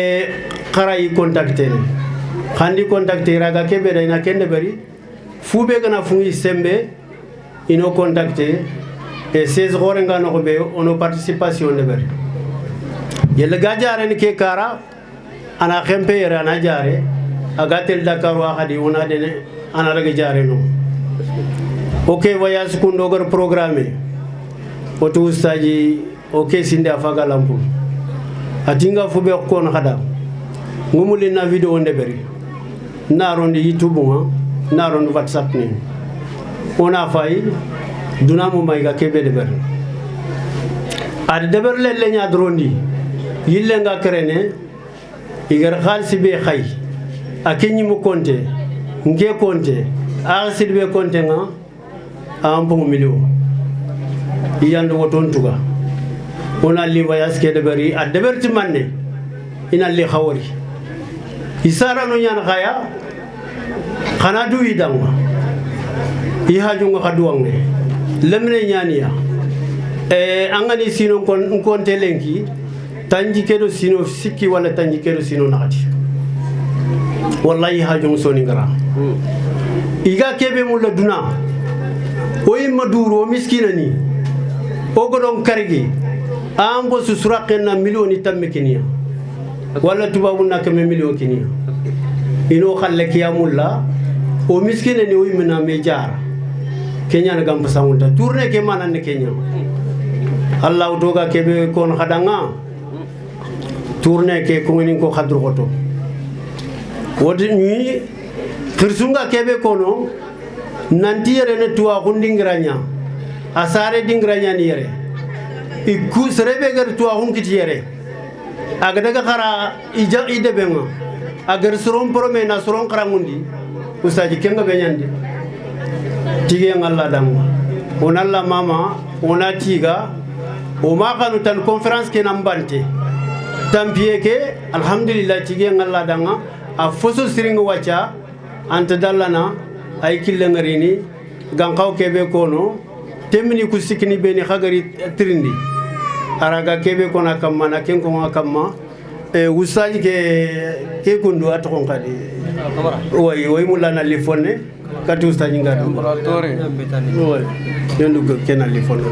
qaray contacter khandi contacter raga kebe dayna kende bari fube gana fungi sembe ino contacter et 16 horenga no be ono participation de bari yel gajare ni ke kara ana khempe yere ana jare agatel Dakar wa khadi ona dene ana raga jare no ok voyage kundo gor programme oto ustaji ok sinde afaga lampu atinga fube ko no khada ngumuli na video onde beri naronde YouTube ha naronde WhatsApp ni ona fay dunamo mayga kebe de beri ad de ber le nya drondi yille nga krene igar khalsi be khay akenyi mu konte nge konte arsid be konte nga ampo milio iyando woton tuga ona li voyage ke de bari ad de berti manne ina li khawri isara no nyana khaya khana du idanga i haju nga khaduangne lemne nyaniya angani sino konte lenki tanji kedo sino sikki wala tanji kedo sino nakati wallahi hajum soni ngara iga kebe mulla duna o imma duro miskina ni o godon kargi ambo susraqena milioni tamme kiniya wala tubabuna kame milioni kiniya ino khalle kiya mulla o miskina ni o imna me jara kenya na gamba samunta tourne ke manane kenya allah doga kebe kon khadanga tourne ke ko ngini ko khadru goto wodi ni kirsunga kebe kono nanti yere ne tuwa hundingranya asare dingranya ni yere iku serebe gar tuwa hunkiti yere aga daga khara ija ide benga agar suron prome na suron karamundi usaji kenga benyandi tige ngalla dang onalla mama ona tiga o ma kanu tan conférence ke nambante tampie ke alhamdulillah tige ngalla danga a foso siringa wacha anta dallana ay kille ngarini gankaw kebe kono temni ku sikini beni khagari trindi araga kebe kona kamma na ken ko kamma ustaji ke kundu aton kadi way mulana lifonne kati ustaji ngado way yondu kenal lifonne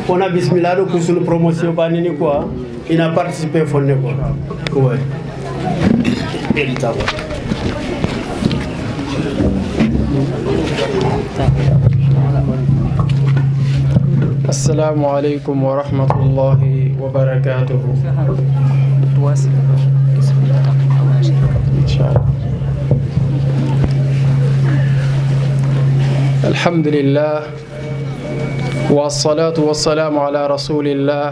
on a bismillah do kusul promotion banini quoi il a participé fonne quoi ouais السلام عليكم ورحمة الله وبركاته. إن شاء الله. الحمد لله والصلاة والسلام على رسول الله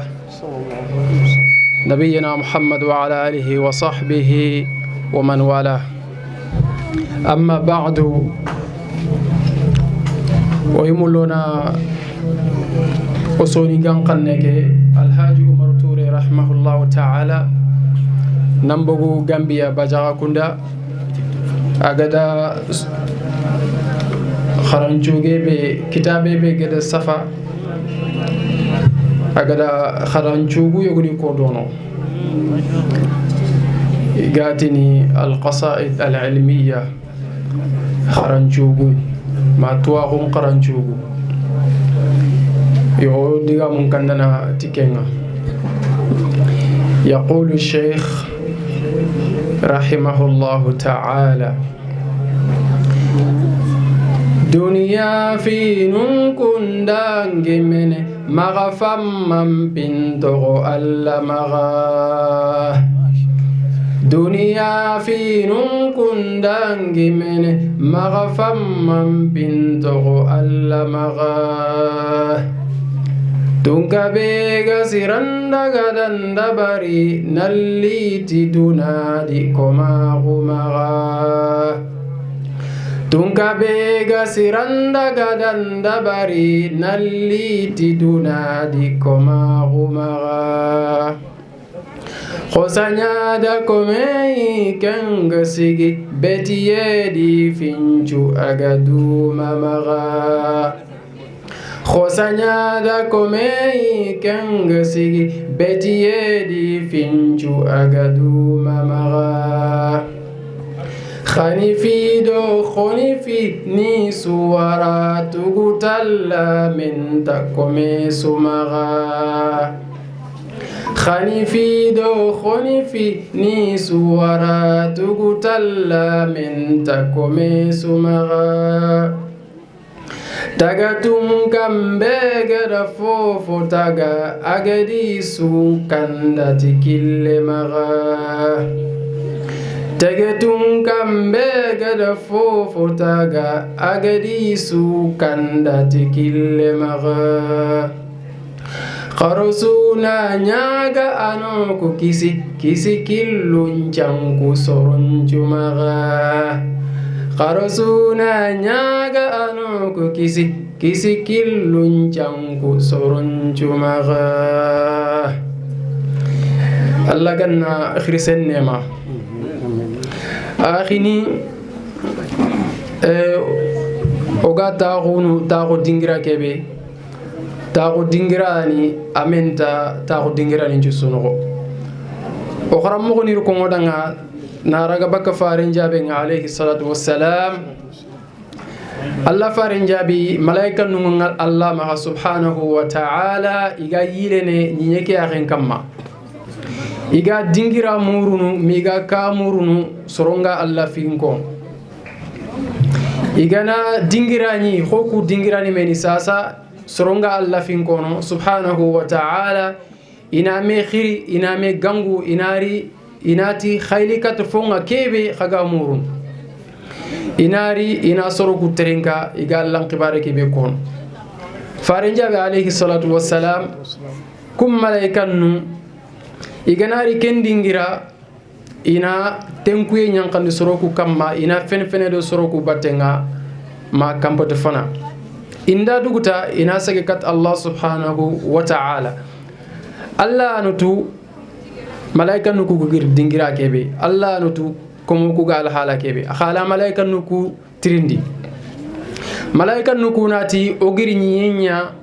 نبينا محمد وعلى آله وصحبه ومن والاه. أما بعد ويملنا وصوني قنقنك الحاج عمر توري رحمه الله تعالى نمبغو غامبيا بجاغا كوندا أغدا خرانجوغي بي كتابي بي غدا صفا أغدا خرانجوغو يغني كودونو غاتني القصائد العلمية خرانجوغو ما تواغم خرانجوغو يقول ممكننا تكينا. يقول الشيخ رحمه الله تعالى دنيا في نكون دانج من مغفم من بنتو ألا مغا دنيا في نكون دانج من مغفم من بنتو ألا مغا Tunka bega siranda gadanda bari nalliti dunadi koma gumaga Tunka bega siranda gadanda bari nalliti dunadi koma gumaga Khosanya da komei kenga sigi betiye di finchu agadu mamaga Khosanya da komei kenga sigi betiye di finchu agadu mamaga Khanifi do khonifi ni suwara tugutalla min takome sumaga Khanifi do khonifi ni suwara tugutalla min takome sumaga Tagatum kambe gada fofo taga agadi su kanda tikille maga Tagatum kambe gada fofo taga agadi su kanda tikille maga Qarosuna nyaga anoku kisi killun chanku soronchu maga Qarosuna nyaga anoku kisi killun chanku soronchu maga Allah ganna khirisen nema akhini oga taxu dingira kebe taxu dingira ni amenta taxu dingira ni jusunoxo o xaramoxo nir kongodanga naraga baka farin jabe nga alayhi salatu wassalam Allah farin jabi malaika nungal Allah ma subhanahu wa ta'ala iga yilene nyeke agen kamma iga dingira murunu miga ka murunu soronga Allah finko igana dingira ni xoku dingira ni meni sasa soronga Allah finko no subhanahu wa ta'ala ina me khiri ina me gangu inati khayli kat fonga kebe khaga murun ina soro ku terenka igal lan khibare kebe kon farinja be alayhi salatu wassalam kum malaikan nu iganari kendingira ina tenkuye nyankandi soro ku kamma ina fen do soro ku batenga ma kampote fana inda duguta ina sage kat Allah subhanahu wa ta'ala Allah anutu malaika nuku gir dingira kebe Allah nutu komo ku gal hala kebe khala malaika nuku trindi malaika nuku nati ogiri nyenya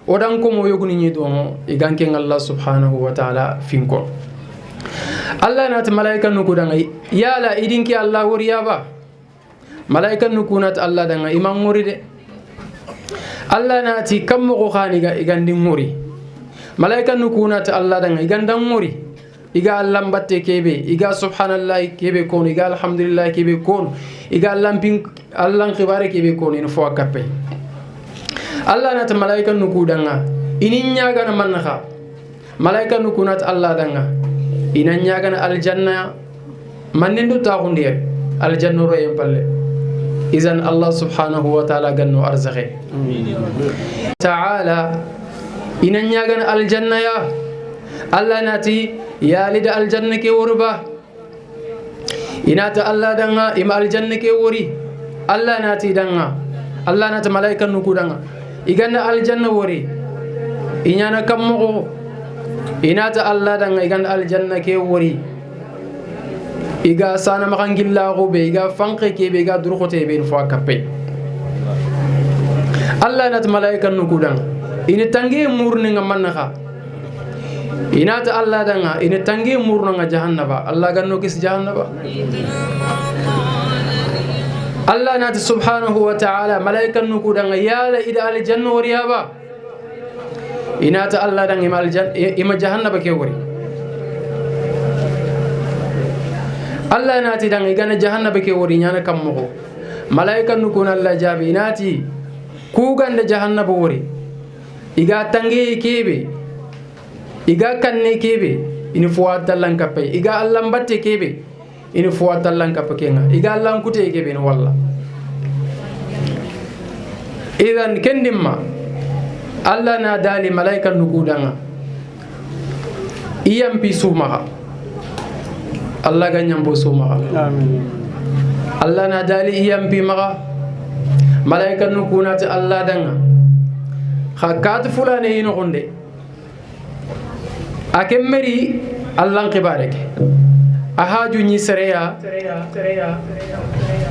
odan ko mo yoguni ni domo iganke Allah subhanahu wa ta'ala finko Allah nat malaika nuku danga yala idinki Allah woriyaba malaika nuku nat Allah danga imam muride Allah nati kammo ko khaniga igandi muri malaika nuku nat Allah danga igandam muri iga Allah batte kebe iga subhanallah kebe kono iga alhamdulillah kebe kono iga lampin Allah khibare kebe kono in fo kappe Allah nat malaika nuku danga inin nyaga na manha malaika nuku nat Allah danga ina nyaga na aljanna manindu taxundiye aljanna ro yempalle izan Allah subhanahu wa ta'ala ganno arzaqe ta'ala ina nyaga na aljanna ya Allah nati ya lida aljanna ke worba inata Allah danga ima aljanna ke wori Allah nati danga Allah nata malaika nuku danga iganda aljanna wori inyana kammo inata Allah danga iganda aljanna ke wori iga sana makangilla go be iga fanqe ke be iga durxote be fo kappe Allah nata malaika nuku danga ina tangi murni ngamanha inata Allah danga ina tangi murna nga jahannaba Allah ganno kis jahannaba Allah nati subhanahu wa ta'ala malaika nuku danga yala ida aljanna wariyaba inata Allah danga ima jahannaba ke wari Allah nati danga igana jahannaba ke wari nyana kammo malaika nuku na Allah jabi inati ku ganda jahannaba wari iga tangi kebe iga kanne kebe ini fuwa tallan kappe iga Allah batte kebe ini fuwa tallan kappe kenga iga Allah kute kebe ni walla idan kendimma Allah na dali malaika nukudanga iyam pi sumaha Allah ganyam bo sumaha amin Allah na dali iyam pi maga malaika nukunati Allah danga khakat fulane yino gonde akemmeri Allah nqibareke ahaju ni sereya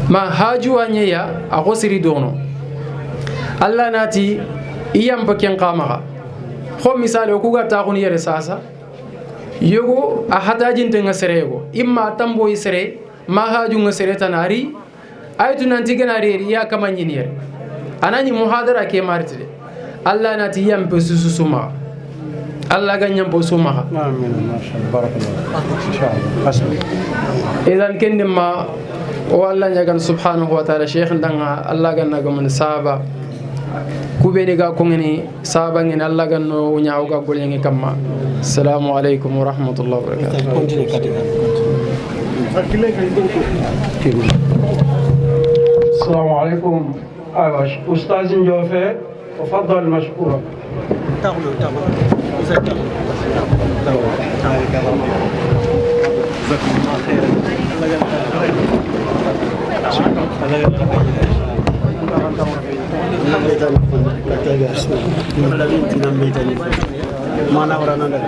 ma haju anyeya akosiri dono Allah nati iyam paken qamaga kho misale ko gata khoni yere sasa yogo ahataji ntenga serego imma tambo isere ma haju ngasere tanari aytu nanti ganari ya kamanyini yere anani muhadara ke martide Allah nati iyam pesusuma Allah ganyam posuma amin mashallah barakallah inshallah idan kendima o Allah nyagan subhanahu wa ta'ala sheikh ndanga Allah ganna gaman sahaba kubeni ga kongeni sahaba ngeni Allah ganno nyaaw ga golyengi kamma assalamu alaykum wa rahmatullahi wa barakatuh السلام عليكم أستاذ جوفي تفضل مشكورا mana orang anda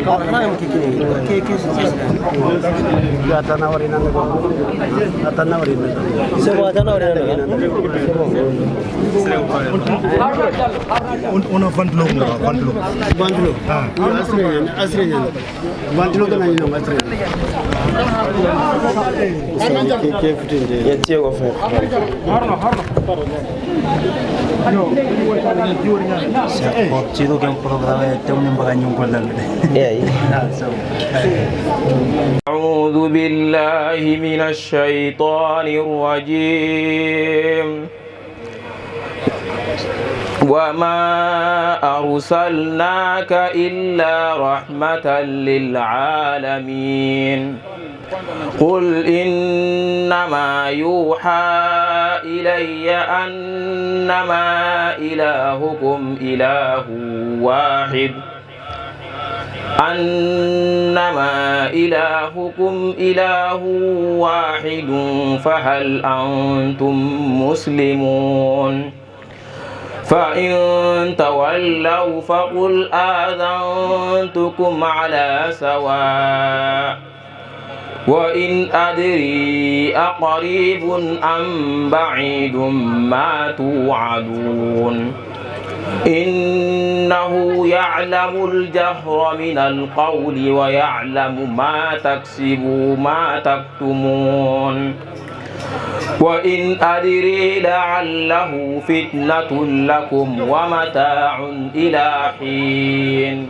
kamera yang kiki ya tanawarin anda semua tanawarin anda una vantlo aslinya vantlo kan ini aslinya ya tiyo offer Cido que un programa de un bagagno con la أعوذ بالله من الشيطان الرجيم وما أرسلناك إلا رحمة للعالمين قل إنما يوحى إلي أنما إلهكم إله واحد فهل أنتم مسلمون فإن تولوا فقل آذنتكم على سواء وإن أدري أقريب أم بعيد ما توعدون إنه يعلم الجهر من القول ويعلم ما تكسبوا ما تكتمون وإن أدري لعله فتنة لكم ومتاع إلى حين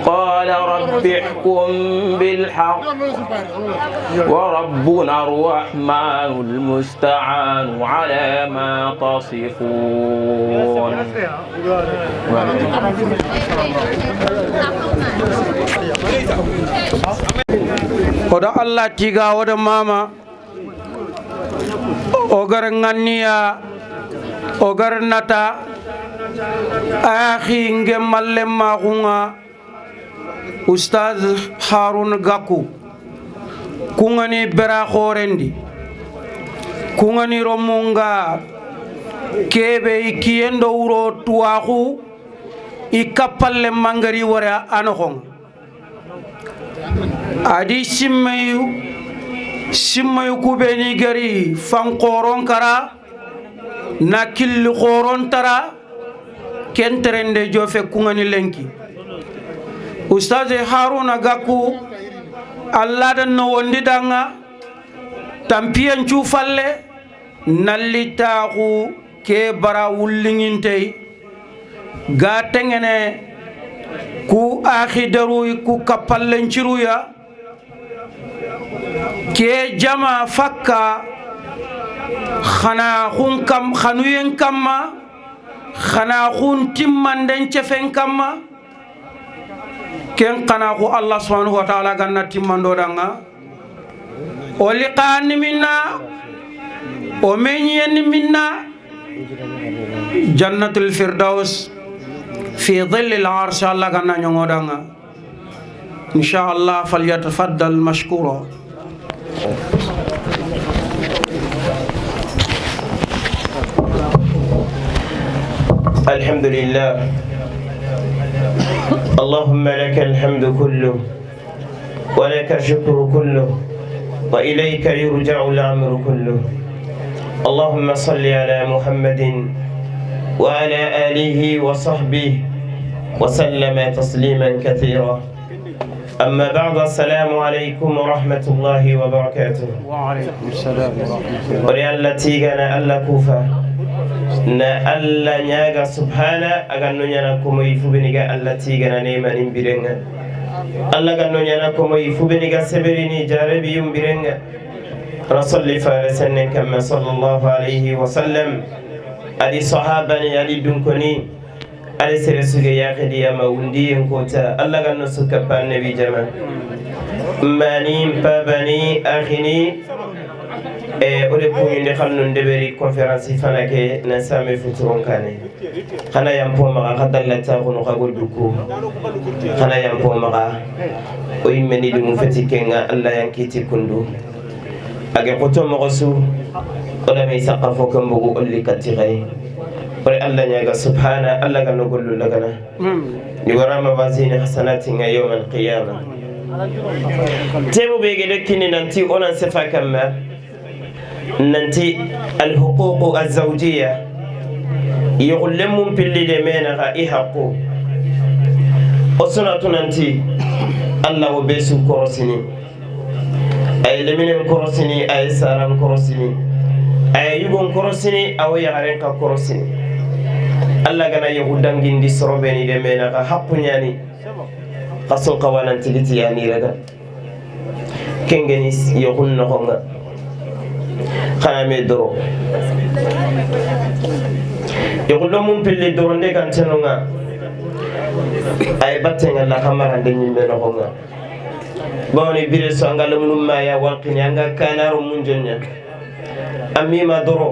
قال رب احكم بالحق وربنا الرحمن المستعان على ما تصفون oda Allah tiga oda mama ogar nganiya ogar nata akhi ngemalle magunga Ustaz Harun Gaku kungani bera khorendi kungani romunga kebe ikiendo uro tuahu ikapalle mangari wara anohong adi simmayu kubeni gari fankoron kara nakil khoron tara kentrende jofe kungani lenki Ustaz Haruna Gaku Allah dan no wondi danga tampiyan cufalle nallitaku ke bara wullingintey ga tengene ku akhidaru ku kapallen ciruya ke jama fakka khana khun kam khanuyen kamma khana khun timmanden cefen kamma ken kana ko Allah subhanahu wa ta'ala ganna timmando danga o liqani minna o menyen minna jannatul firdaus fi dhillil arsh Allah ganna nyongo danga inshallah falyatafaddal mashkura alhamdulillah اللهم لك الحمد كله ولك الشكر كله وإليك يرجع الأمر كله اللهم صل على محمد وعلى آله وصحبه وسلم تسليما كثيرا أما بعد السلام عليكم ورحمة الله وبركاته وعليكم السلام ورحمة الله وليالتي كان ألا كوفا na alla nyaga subhana aga no nyana ko moy fubeniga alla tigana ne manin birenga alla ga no nyana ko moy fubeniga seberini jarabi yum birenga rasulli farasan kama sallallahu alayhi wa sallam adi sahabani adi dunkoni adi sere suge ya khidi ya mawundi en kota alla ga no suka pan nabi jama mani pabani akhini ode puñinde xamnu ndeberi conférence fana ke na same futuron kane xana yam po maga xadalla ta xunu xagol duku xana yam po maga o yimeni dum fati kenga Allah yankiti kundu age qoto mo su oda me saqafo kam bugu olli katigay pare Allah nyaga subhana Allah ga no gollu lagana ni warama wazini hasanati nga yawm al-qiyamah temu bege dokini nanti onan sefa kamma nanti الحقوق الزوجية يغلمون باللي دمينها إحقو أصنعت ننتي الله بيسو كورسيني أي لمن كورسيني أي ساران كورسيني أي يغون كورسيني أو يغارين كورسيني الله غنا يغدان جندي سروبيني دمينها حقو نياني قصو قوانا تلتي يعني لغا كنغنيس يغون نغنغا خنا ميدرو يقول لهم في اللي دورني كان تنونا أي باتين الله كمرة دنيا منهما بوني بيرسو أنغال منو ما يا واقني أنغا كانارو منجنيا أمي ما درو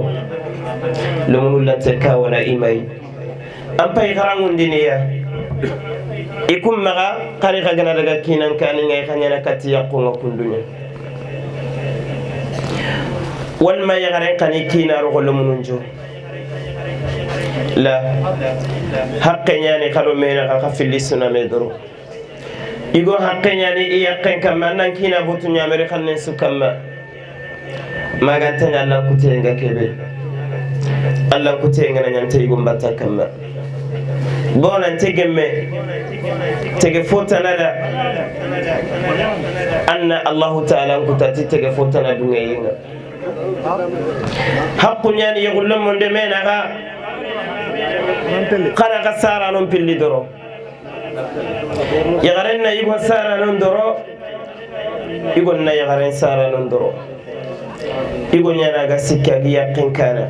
لمنو لا تكاونا إيماي أم باي خرامون دينيا يكون مغا قريقا غنا دغا كينان كاني غاي خانيا كاتي يقوم كندنيا والما يغرين قني كينا روغ لمنونجو لا حق يعني خلو مينا خف اللي سنا ميدرو igo haqqenya ni iyaqqen kamma nan kina botu nyamere khannen su kamma magantanya Allah kutenga kebe Allah kutenga na nyante igo mbatta kamma bona tegemme tege fotana da anna Allah ta'ala kutati tege fotana dungayenga haqqu nyani yagullam monde mena ga kana kasara non pilli doro yagarenna igo sara non doro igo na yagaren sara non doro igo nyana ga sikka gi yaqin kana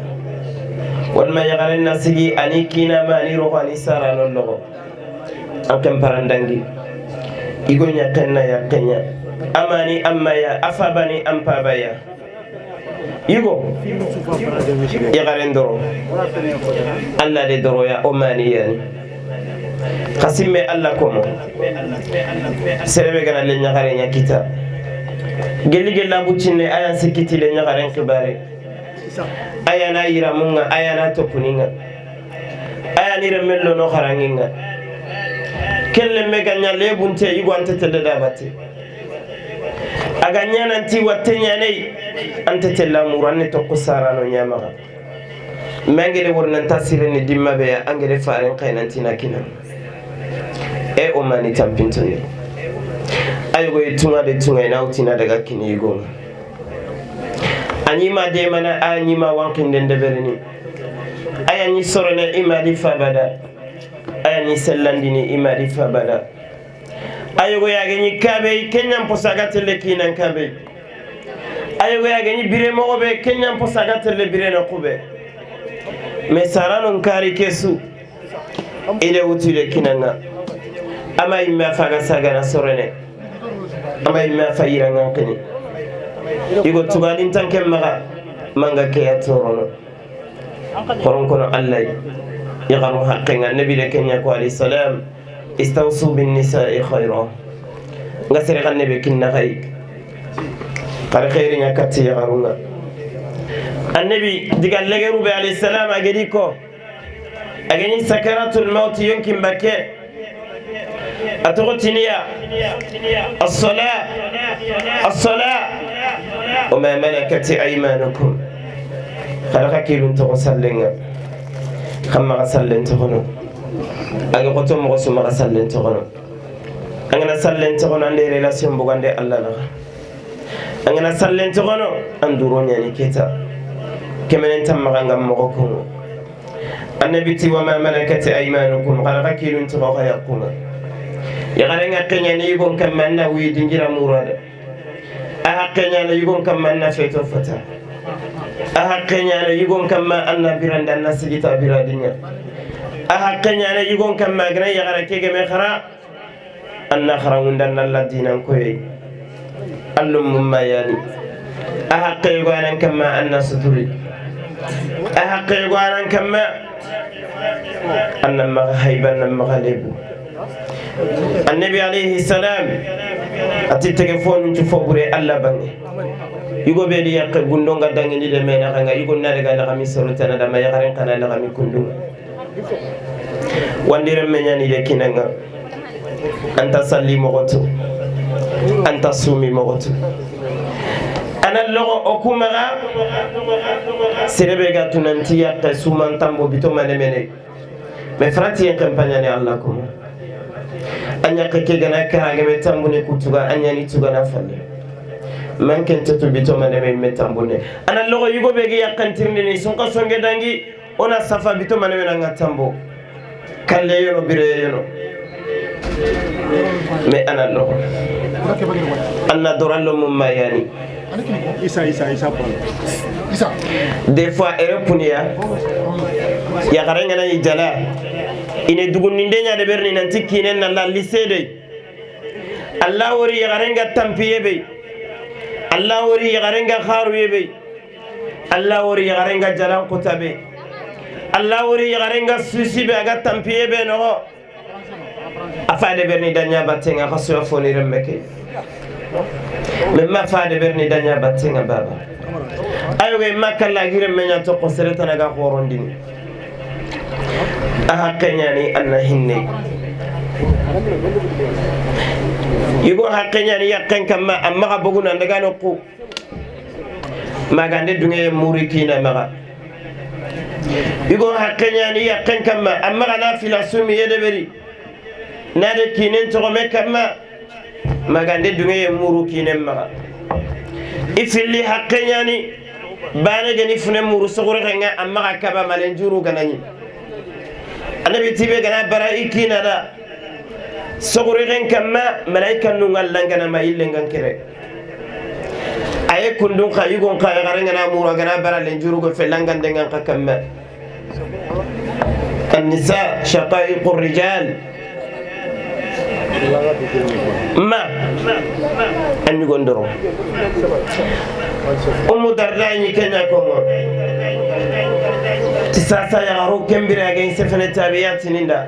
walma yagarenna sigi ani kina ma ni ro ani sara non logo ankam parandangi igo nyakenna yaqenya amani amma ya afabani ampabaya igo yagaren doro alla de doro ya omani yani qasimme alla komo serebe gana le nyagare nyakita geli gella bucine ayan sikiti le nyagare khibare ayana yira munga ayana topuninga ayana ire mello no kharanginga kelle mega nyalle bunte igo antete da batte aga nyana nti watenya nei antete la muranne to kusara no nyamaga mangere wornan tasire ni dimma be angere faren qainantina kina e o mani tampintoni ayugo itunga de tunga ina utina daga kini yugo anyima de mana anyima wankinde ndeberni ayani sorone imadi fabada ayani sellandini imadi fabada ayugo yageni kabe kenyam posagatele kinan kabe ayugo yageni bire mogobe kenyam posagatele bire no kube mesarano kari kesu ile utule kinanga ama imma faga saga na sorene ama imma fayira ngankini igo tugadin tanke maga manga ke atorono koron kono allah yagaru haqqinga nabi de kenya ko alayhi salam istawsu bin nisa'i khayra ngasere kan nabi kinna khay kar khayri nya katti yagarunga annabi digal legeru be alayhi salam agedi ko ageni sakaratul maut yumkin bakke أتغتنيا الصلاة وما ملكت أيمانكم خلقك لنت غسلنا خم غسلن تغنو أجي قطم غسم غسلن تغنو أنا سلن تغنو عندي ريلاسيون بغاندي الله لغا أنا سلن تغنو أندورون يعني كيتا كمن أنت مغانغام مغوكم النبي تي وما ملكت أيمانكم خلقك لنت غيركم yagarenga kenyani yugon kamanna wi dingira murada aha kenyana yugon kamanna feto fata aha kenyana yugon kamma anna biranda nasigita biradinya aha kenyana yugon kamma gna yagara kege me khara anna kharawundan alladina koy allum mummayani aha kegwanan kamma anna suturi aha kegwanan kamma anna ma hayban ma khalibu النبي عليه السلام أتتكفون تفبري الله بني يقول بيدي يقول غندونغا دانغي دي مينا خانغا يقول نارغا لا خامي سروتنا دما يخارن كانا لا خامي كوندو واندير ميناني دي كينغا انت صلي مغوتو انت صومي مغوتو انا لوغو اوكومغا سيربيغا تونانتي يقى سومان تامبو بيتو مانيميني مي فراتي كامبانياني الله كوم anya kake gana kara ga metambune kutuga anya ni tuga na falle man kan tatu bito mane me metambune ana logo yugo bege yakantirni ni sonka songe dangi ona safa bito mane me nga tambo kalle yono bire yono me ana logo anna dorallo mumma yani isa des fois erepunia ya garanga na jala ine duguninde nya de berni nanti kinen na la lisede Allah wori yagarenga tampiye be Allah wori yagarenga kharuye be Allah wori yagarenga jalan kutabe Allah wori yagarenga susi be aga tampiye be no afade berni danya batenga khaso foni remmeke memma afade berni danya batenga baba ayo ge makalla gire menya to qosreta naga qorondini aha kenyani anna hinne yugo haqqenya ni yaqqen kamma amma ga boguna ndaga no ku magande dunge muri kina maga yugo haqqenya ni yaqqen kamma amma ga nafila sumi yedeberi nade kinen to me kamma magande dunge muru kinen maga ifilli haqqenya ni bana gani fune muru sogore nga amma ga kaba malenjuru ganani annabi tibe gana bara ikina da sogore kamma malaika nungal langana ma illengan kere aye kundun khayugon khaya garanga na muru gana bara lenjuru go felangan dengan kamma النساء شقائق الرجال ما أن يقندروا أم درداني كنا كونغو تساسا يغارو كمبير أغين سفن التابعات نندا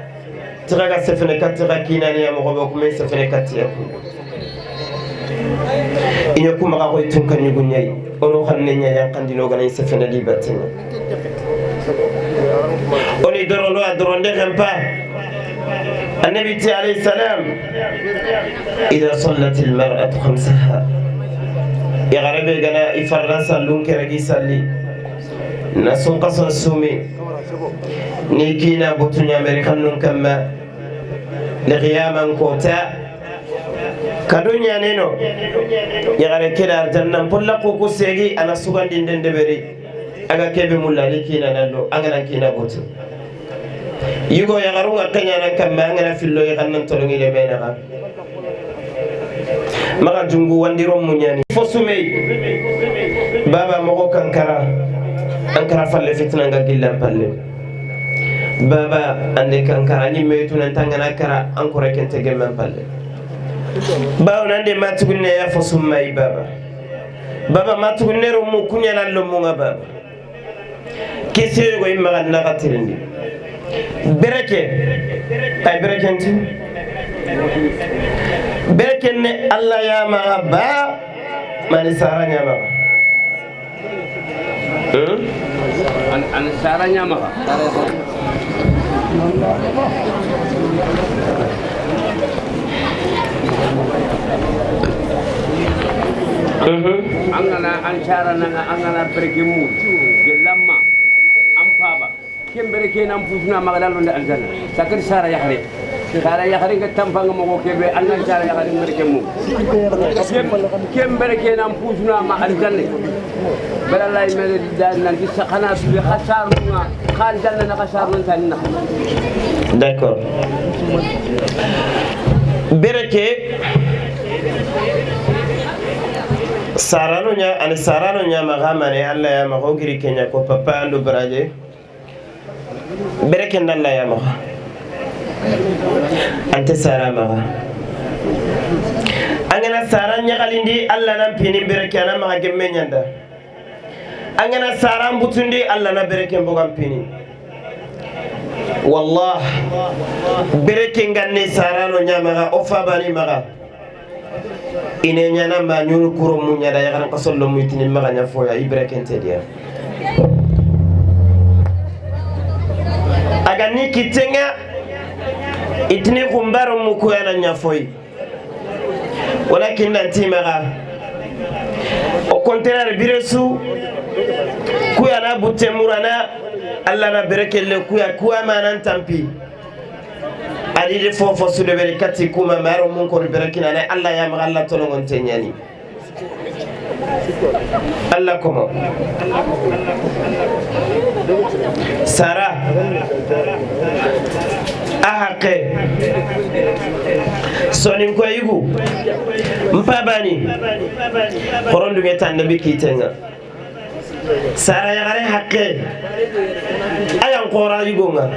تغاقا سفن كتغا كينا نيا مغبوك من سفن كتيكو إن يكون مغاقوي تنكن يقول نياي أولو خلني ينقن دينو غنين سفن ليباتنا أولي درون لو أدرون دي غنبا النبي عليه السلام إذا صلت المرأة خمسها يا غربي جنا إفرنسا لون كرجي سالي نسون قصر السومي نيكينا بوتوني أمريكان لون كما لغياما كوتا كدنيا نينو يا غربي كده أرجعنا بولا كوكو سيجي أنا سوغان دين دبري أجا كيبي مولا نيكينا نلو أجا نكينا بوتو yugo ya garunga kanya nan kamma ngana fillo ya kannan tolongi le bena ga maga jungu wandiro munyani fosumei baba mogo kankara ankara falle fitna nga gillam palle baba ande kankara ni meetu nan tangana kara ankore kente gemman palle bawo nande matugunne ya fosumai baba matugunne ro mu kunya nan lo mu nga baba kese go imma ganna gatirindi bereke tay berekenti berekenne Allah ya maaba mani saranya maaba an saranya maaba angana an sarana angana berekemu gelamma ampaba kembere kenan pusna magadal wonde aljanna sakir sara yakhare sara yakhare ga tampanga mo kebe anna sara yakhare ngere kemu kembere kenan pusna ma aljanna balalla imede dal nan ci khana su khasaruna khal janna na khasarun tanna d'accord bereke sarano nya magamane alla ya magogiri kenya ko papa ando baraje bereke ndalla ya maga ante sara maga angana sara nyagalindi alla nan pini bereke na maga gemme nyanda angana sara mbutundi alla na bereke mbogam pini wallah bereke nganne sara no nyamaga ofa bani maga ine nyana ma nyuru kuro munya da yaran kasollo mutini maga nya foya ibreke ntedia agani kitenga itni kumbaro muku yana nyafoi walakin nantimaga au contraire biresu kuya na butemurana alla na berekelle kuya manan tampi ali de fofo su de berekati kuma maro mun ko berekina na alla ya maga alla tolongon tenyani Allah komo Sara ahake sonin ko yigu mpabani korondu ngeta nabi kitenga Sara ya gare hakke ayan qora yigonga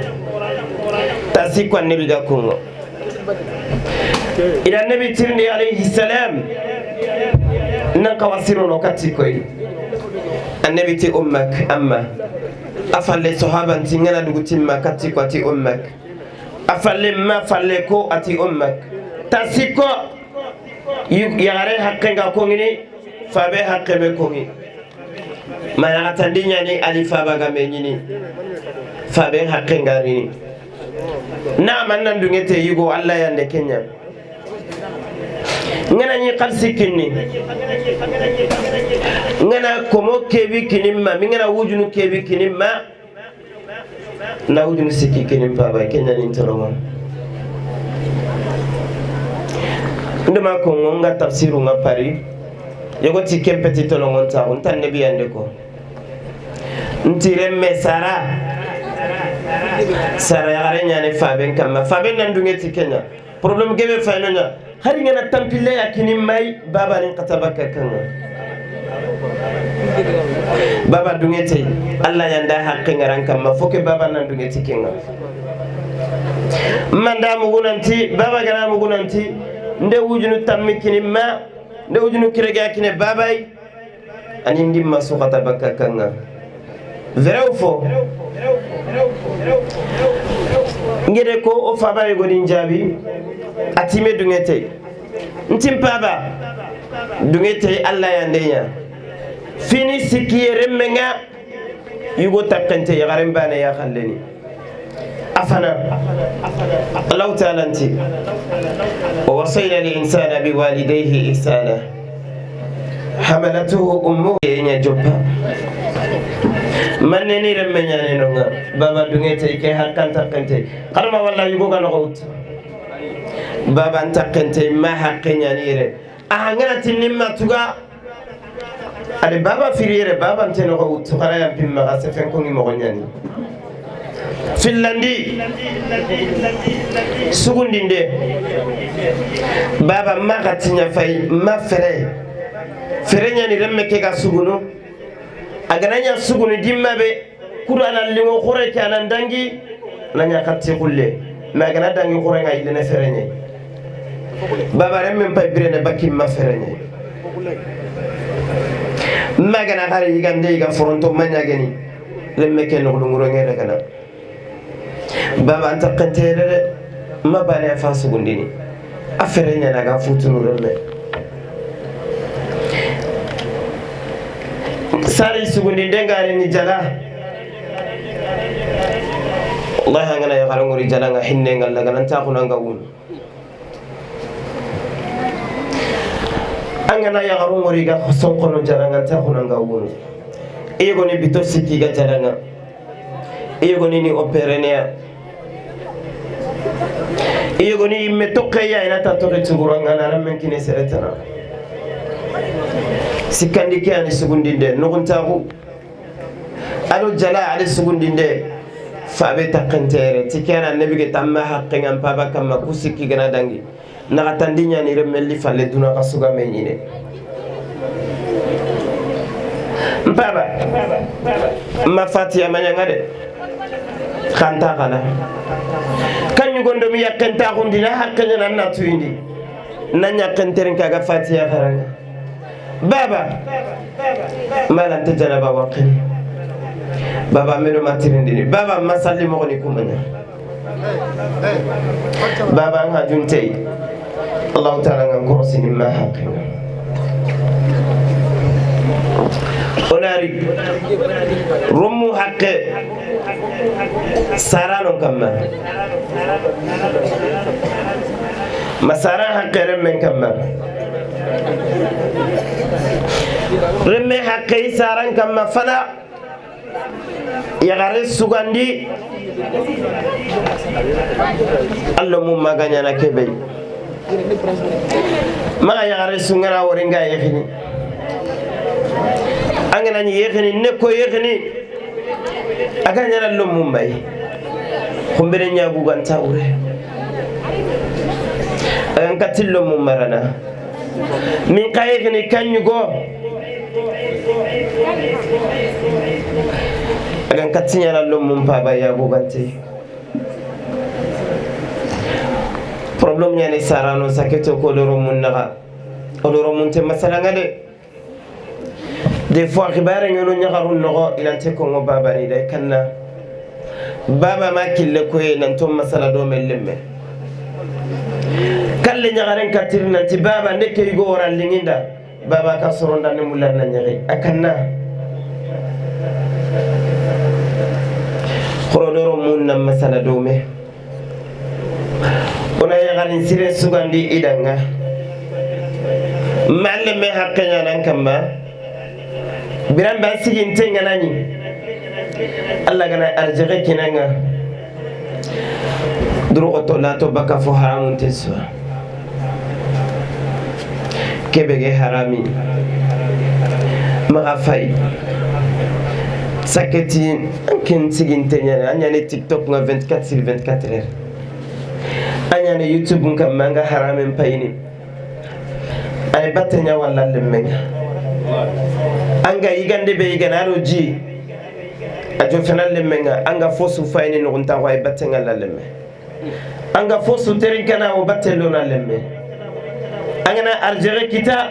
tasikwa nabi gakungo ila nabi tirni alayhi salam nanka wasiro no katikoy annabi ti ummak amma afalle sahaba tingana dugutimma katiko ati ummak afalle ma falle ko ati ummak tasiko yare hakkenga ko ngini fabe hakkebe ko ngi mana atandinya ni alifa baga menyini fabe hakkenga rini na man nan dungete yugo Allah yande Kenya ngana ni qalsi kinni ngana komo kebi kinimma mi ngana wujunu kebi kinimma na wujunu sikki kinim baba kenya ni tolongo ndema ko ngonga tafsiru nga pari yogo ti kempeti tolongo ta on tan nabi ande ko ntire mesara sara yare nyane faben kamma faben nan dungeti kenya problem gebe faynonya hari ngana tampile yakini mai baba ni katabaka kanga baba dungeti Allah yanda haqqi ngaran kamma foke baba nan dungeti kenga manda mugunanti baba gana mugunanti nde wujunu tammikini ma nde wujunu kirege yakine babai ani ndimma so katabaka kanga vrai ou faux ngede ko o faba e godin jabi atime dungete ntim baba dungete Allah yandenya fini sikiyere menga yugo takante yagaren bana ya khalleni afana Allah ta'ala anti wa wasayna lil insana biwalidayhi ihsana hamalatuhu ummuhu ya jobba maneni remmenyane nonga baba dungete ke hakkan takante karma wallahi yugo kana qawt baba antakante ma haqqenya nire ahangana tinimma tuga ade baba firire baba nteno ko tsukara ya pimma ga sefen ko ngi mo nyani finlandi sugundinde baba magatinya fay ma fere nyani remme ke ga suguno agananya sugunu dimmabe qur'ana lingo khore kana dangi nanya khatti kulle ma gana dangi khore ngai lene ferenye baba remme pay birene bakki ma ferenye magana khari yigande ga foronto manyageni lemme ke no nguro ngere kana baba anta qantere ma bane fa sugundini aferenya naga futunu remme sari sugundi dengare ni jala wallahi ngana ya khara ngori jala nga hinne ngal daga nan ta khuna nga wun angana ya khara ngori ga sonkono jala nga ta khuna nga wun e goni bito siki ga jala nga e goni ni operenia e goni me tokkaya ina ta tokke tsuguranga na ramen kine seretana sikandi ke ani sugundinde nuguntaku ado jala ali sugundinde fabe takantere tikana nebige tamma haqqan paba kamma kusiki gana dangi naga tandinya ni remelli falle duna kasuga menyine mpaba ma fatiya manyanga de khanta kana kanyu gondo mi yakenta gundina haqqan nan natuindi nanya kenterin kaga fatiya karanga baba mala tajana baba qini baba meno matirindini baba masalli mo ni kumanya baba nga juntei Allah ta'ala nga korosini ma haqqina onari rummu haqqe sarano kamma masara haqqe remmen kamma remme haqqe saran kamma fana yagare sugandi allo mum maganya na kebe maga yagare sungara woringa yekhini angana ni yekhini nekko yekhini aganya na allo mum bay kumbere nyagu ganta ure an katillo mum marana min qayekhini kanyugo agan katinya na lomum paba ya bugante problem nyane sarano saketo ko doro mun naga odoro mun te masala ngade des fois khibare ngono nyagaru nogo ilante ko ngo baba ni day kanna baba ma kille ko e nan to masala do mellemme kalle nyagaren katirna ti baba ndeke yugo waran linginda baba ka soronda ne mulanna nyagi akanna khorodoro mun nam masala dome ona yagarin sire sugandi idanga malle me hakkanya nan kamma biran ba sigin tenga nani Allah gana arjake kinanga duro to la to baka fo haramun teswa kebege harami maga fay saketi ken sigin tenga anya ne TikTok nga 24 sur 24 heures anya ne YouTube nga manga haramen payini ay batenya wala lemmenga anga yigande be yiganaro ji ajo fenal lemmenga anga fosu fayni no nta way batenga la lemme anga fosu terikana o batelo na lemme anga na arjere kita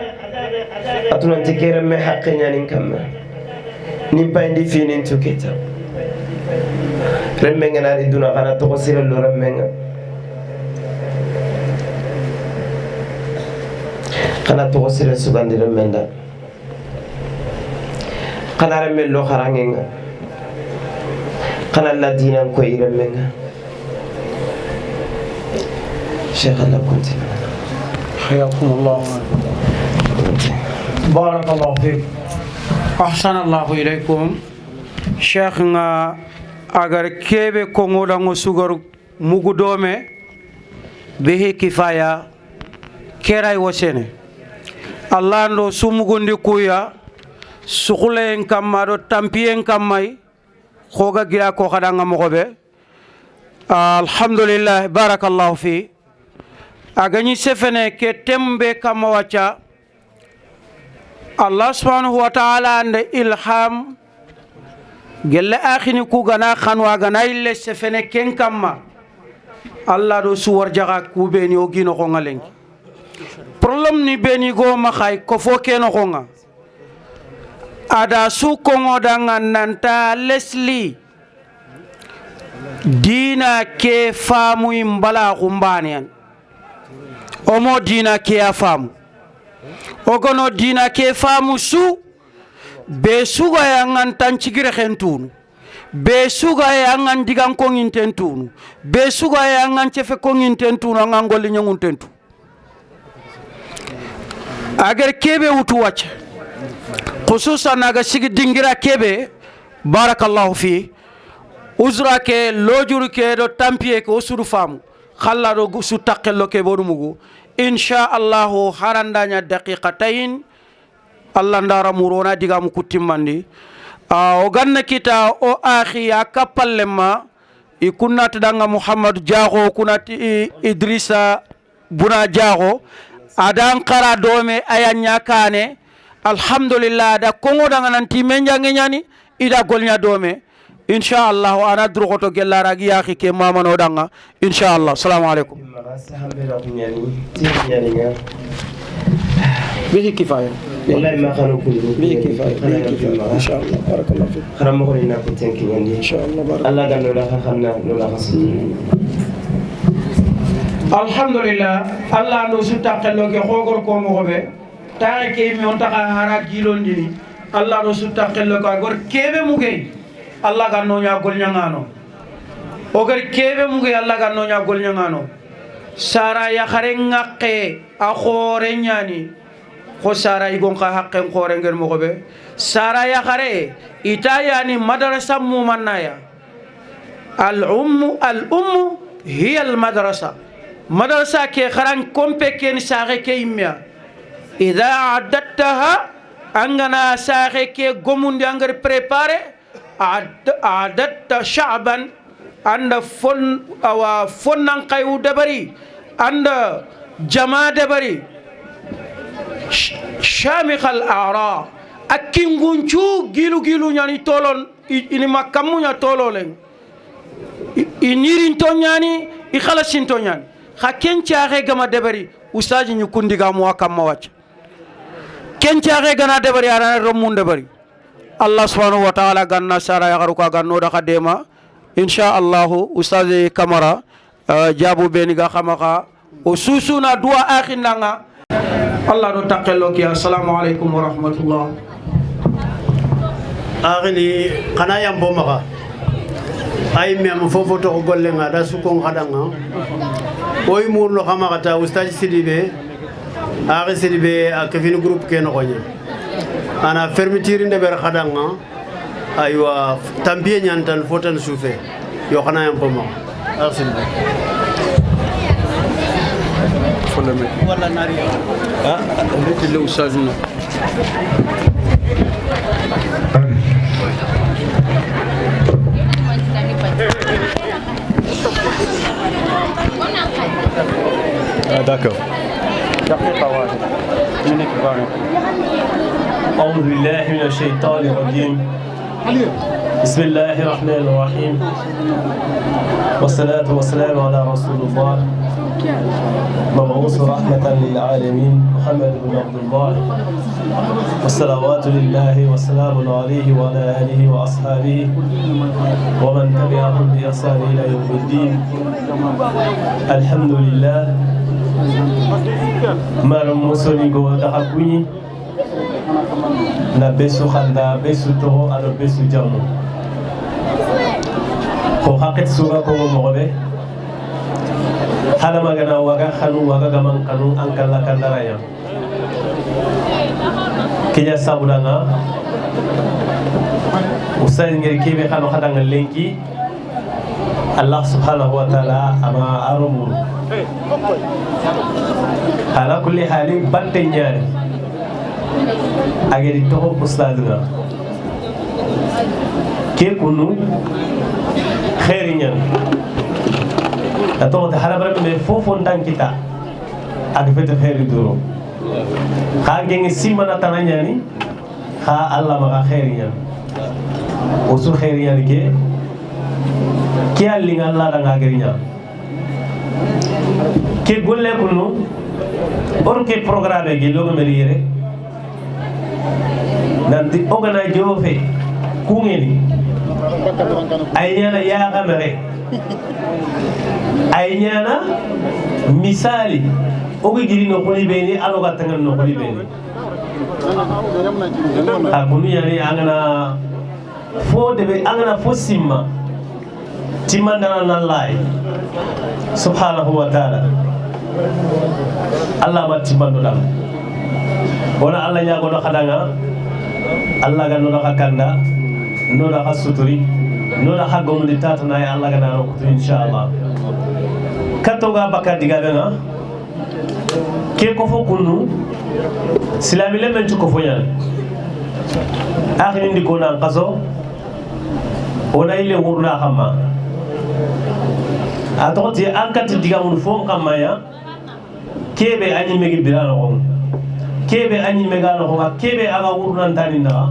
atuna tikere me haqqenya nin kamma ni payndi finin tuketa remmenga na riduna kana to sirel lo remmenga kana to sirel sugandi remmenda kana remmel lo kharangenga kana la dinan ko iremmenga شيخ الله كنت حياكم الله بارك الله فيك أحسن الله إليكم شيخنا أجر كيف كونغولا مسوغر مغدومه به كفاية كراي وسنة الله نو سومغوندي كويا سخولين كمارو تامبيين كماي خوغا غيا كو خدانغا مغوبه الحمد لله بارك الله فيك agani sefene ke tembe kama wacha Allah subhanahu wa ta'ala ande ilham gelle akhini ku gana khanwa gana ille sefene ken kama Allah do suwar jaga ku beni o gino ko ngalengi problem ni beni go ma khay ko fo ken ko nga ada su ko ngoda nanta lesli dina ke famu imbala gumbanian omo dina ke afamu ogono dina ke famu su be suga yangan tanchigire khentunu be suga yangan digan ko ngintentunu be suga yangan chefe ko ngintentunu ngangol nyanguntentu agar kebe wutu wacce khususan naga sigi dingira kebe barakallahu fi uzra ke lojuru ke do tampie ko suru famu khalla do su takkello ke bodu mugu insha Allah harandanya daqiqatayn Allah ndara murona digamu kutimandi o ganna kita o akhi akapallema ikunat danga Muhammad Jago kunati Idrissa Buna Jago adan qara dome ayanya kane alhamdulillah da kongo danga nanti menjange nyani ida golnya dome insha Allah ana drogoto gellara gi yakhi ke mama no danga insha Allah assalamu alaikum bihi kifaya wallahi ma khanu kullu bihi kifaya insha Allah barakallahu fik kharam ko ina ko tenki ngandi insha Allah barakallahu Allah ganno la khanna no la khasi alhamdulillah Allah no sutta kello ke khogor ko mo gobe ta ke mi on ta hara gilondini Allah no sutta kello ko gor kebe mugey Allah ganno nya gol nyangano ogar kebe muge Allah ganno nya gol nyangano sara ya khare ngaqe a khore nyani ko sara igon ka haqqen khore ngel mo gobe sara ya khare ita yani madrasa mu manaya al ummu hiya al madrasa ke kharan kompe ken sare ke imya idha addattaha angana sare ke gomundi angar préparer عددت شعبا عند فنان قيو دبري عند جماعة دبري شامخ الأعراء أكين غنشو جيلو يعني تولون إني ما كمونا تولون إنيرين تونياني إخلاصين تونياني خاكين تياغي غما دبري أستاذي نيكون ديغا مواكم مواج كين تياغي غنا دبري أرانا رمون دبري Allah subhanahu wa ta'ala ganna sara ya garuka ganno da khadema insha Allah ustaz Kamara jabu beni ga khamaka ususuna dua akhinanga Allah do takelo ki assalamu alaikum wa rahmatullah aghini kana yambo maka ay mem fofo to golle nga da su ko khadanga oy murlo khamaka ta ustaz Sidibe akhi sidibe akafini groupe ke no gonya ana fermeture de ber khadanga aywa tampiye nyantan fotan soufe yo xana yam poma akhi فلما ولا ناري اللي لو ساجنا d'accord دقيقة واحدة منك بارك أعوذ بالله من الشيطان الرجيم بسم الله الرحمن الرحيم والصلاة والسلام على رسول الله مبعوث رحمة للعالمين محمد بن عبد الله والصلوات لله والسلام عليه وعلى آله وأصحابه ومن تبعهم بإحسان إلى يوم الدين الحمد لله malam musoni go takakuni na besu khanda besu to alo besu jamu ko haket sura ko mobe hala magana waga khanu waga gaman kanu ankala kandara ya kinya sabulanga usain ngir kebe khanu khadanga lenki Allah subhanahu wa ta'ala ama arumuru ala kulli hali batte ñaari agedi toho ustaz nga ke kunu khairi ñan ato ta harabara me fofo ndankita ak fete khairi duro kha ngenge simana tananyani kha Allah ma khairi ñan o su khairi ñan ke alli Allah da ngagrinya ke golle kunu orke programme ge logo meriere nanti ogana jofe kungeni aynyana ya gamere aynyana misali ogi giri no kholi beni alo gatangan no kholi beni akunu yani angana fo debe angana fo simma timandana nallahi subhanahu wa ta'ala Allah ma timando dam wala Allah nyago do khadanga Allah ga no do kanda no do suturi no do hagom di tatana ya Allah ga na ko inshallah kato ga bakka diga bena ke ko fo kunu silami le men ko fo nyal akhi ndi ko nan qaso ona ile wurna xama atoti ankati diga mun fo kamaya kebe anyi megi birano ko kebe anyi megano ko kebe aga wurnan tanina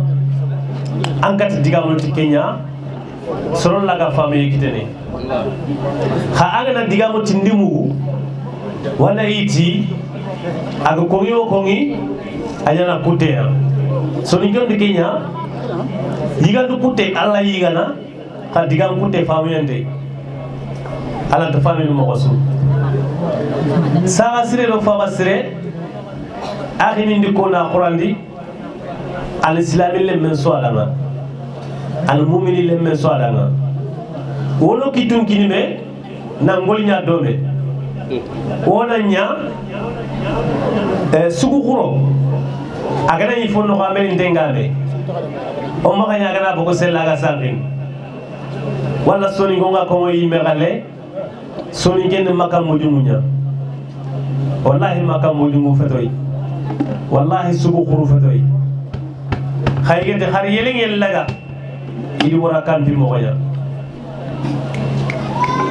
ankati diga mun tikenya soron laga fami kitene ha aga na diga mun tindimu wala iti aga kongi anyana kuteya so ni gondi kenya yigandu kutte alla yigana ka diga kutte fami ande ala ta famille mo ko su sa asire do fa basire akhini ndi ko na qurandi al islami le men so alama al mu'mini le men so alama wolo kitun kinime na ngol nya dobe wona nya sugu khuro agana yi fonno ko amel ndengame o ma kanya gana boko sella ga sankin wala soni gonga ko yi megale soni genn makam mujumunya wallahi makam mujumu fetoy wallahi sugu khuru fetoy khaygende har yelengel laga idi wara kambi mo waya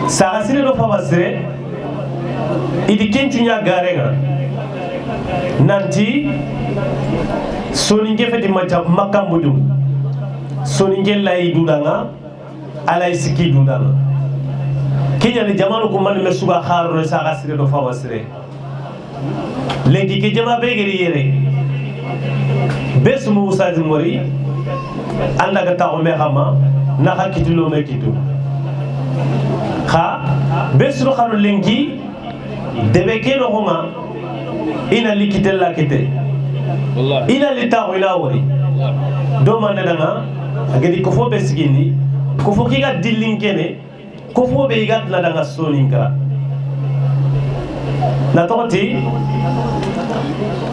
sa asire do fabasire idi kenchunya garenga nanti soni ngefeti makam mujum soni ngel lay dudanga alay siki dudanga kenya ni jamanu ko man me suga kharo sa asire do fabasire lengi ke jama be geri yere bes mu ustaz mori anda ga taw me xama na hakitulo me kitu kha bes ro xalu lengi debe ke no homa ina likitella kite wallahi ina litaw ila wori do man danga agedi ko fo be sigini ko fo ki ga dillin kene ko fo be gat la danga soninka na toti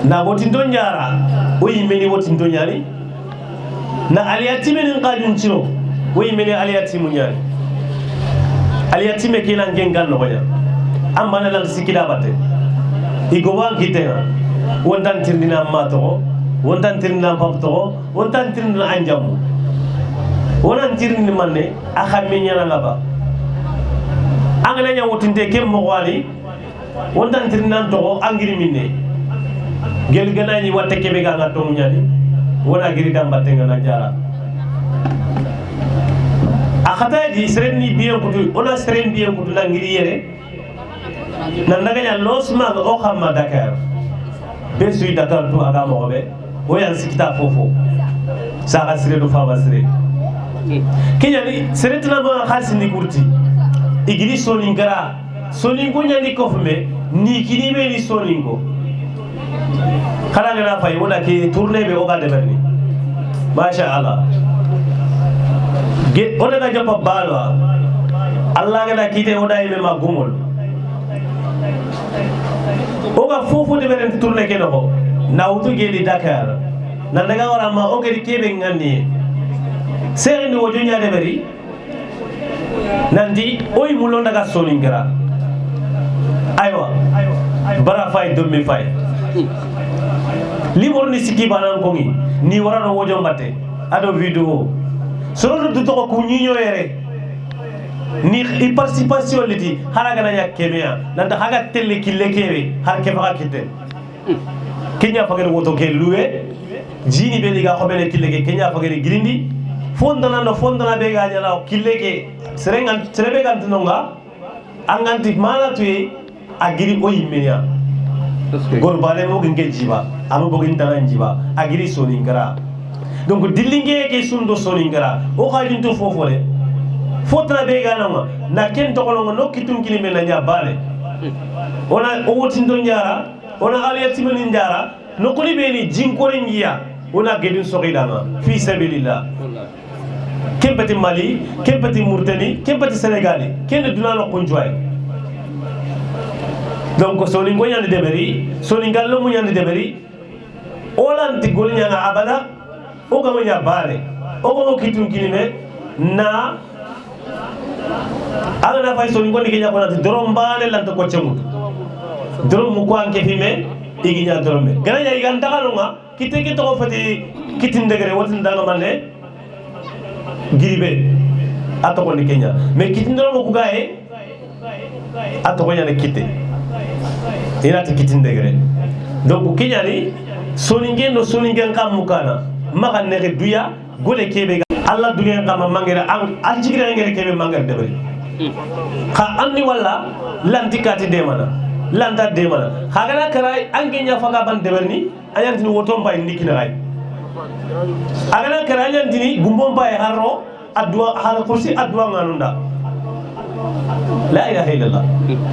na wotinto nyara o yimeni wotinto nyari na aliyatime nin qadun ciro o yimeni aliyatimu nyari aliyatime kina ngengan no banya amma na lan sikida batte igo wankitenga wontan tirndina mato wontan tirndina papto wontan tirndina anjamu wonan tirndi manne akhamme nyana ngaba angale nya wotinte kem mo wali wontan tirndina to angiri minne gel ganani watte kebe ga ngato nyani wona giri dambatte ngana jara akhata di serenni biyen kutu ona seren biyen kutu la ngiri yere nan daga nya losma o khamma Dakar be suy Dakar to aga mo be o yan sikita fofo saka sire do fama sire kenya ni seretna ma khalsini kurti igiri soningara soningo nyani kofme ni kini be ni soningo kala ngana fay wala ki tourner be o ga deberni masha Allah ge ona ga japa balwa Allah ga kite oda ime ma gumol oga fofo de beren tourner ke no na wutu geli Dakar na daga wara ma o gedi kebe ngani seri ni wojo nya de beri nandi oy mulo daga soningara aywa bara fay domi fay libor ni siki banan ko ngi ni wara no wojo mbatte ado video soro du to ko ñiño yere ni i participation liti haraga na yakemea nanda haga telle kille kebe har ke faga kitten kenya fagere woto ke luwe jini be liga xobele kille ke kenya fagere grindi fondana be ga nyala kille ke serengan serebe kan tinonga anganti mala tuye agiri o yimenya gor bale mo nge jiba amu bogin tan jiba agiri soningara donc dillinge ke sundo soningara o khajin to fofole fotra be ga na ken to kolongo no kitun kilime na nya bale ona o wotindo nyara ona aliyatimi njara no kuli be ni jinkore ngiya ona gedin sokidama fi sabilillah kempati Mali kempati Mauritanie kempati Sénégal ken duna no kunjoy donc soningo nyande deberi soningallo mu nyande deberi olanti gol nyanga abada o ga nya bale o go kitun kilime na ala na fay soningo ni kenya ko na dorom bale lanta ko cemu dorom mu ko anke fime iginya dorombe gana ya igan tagalunga kiteke to fati kitin degere wotin danga manne giribe atoko ni kenya mais kitin dorom ko gae atoko nyane kite ina ta kitin degere donc kenya ni soningen no soningen kam mukana maka nege duya gole kebe alla dunya kam mangere an jigire ngere kebe mangere debere kha anni walla lantikati demana lanta demana hagana karay angenya faga ban deberni ayantini wotom bay ndikina ray agana karay ayantini gumbom bay harro adwa har kursi adwa nganunda la ilaha illallah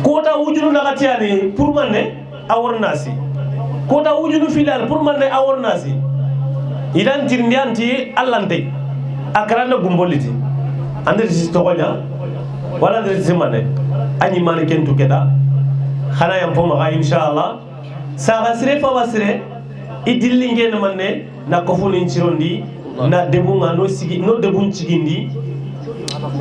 kota wujunu nakatiani pour manne awornasi kota wujunu filal pour manne awornasi idan tirndianti allante akarana gumboliti ande ci togonya wala de ci manne ani mane kentu keda khana yam foma ga inshallah sa gasre fa wasre idilli ngene manne na ko fulin cirondi na debunga no sigi no debun cigindi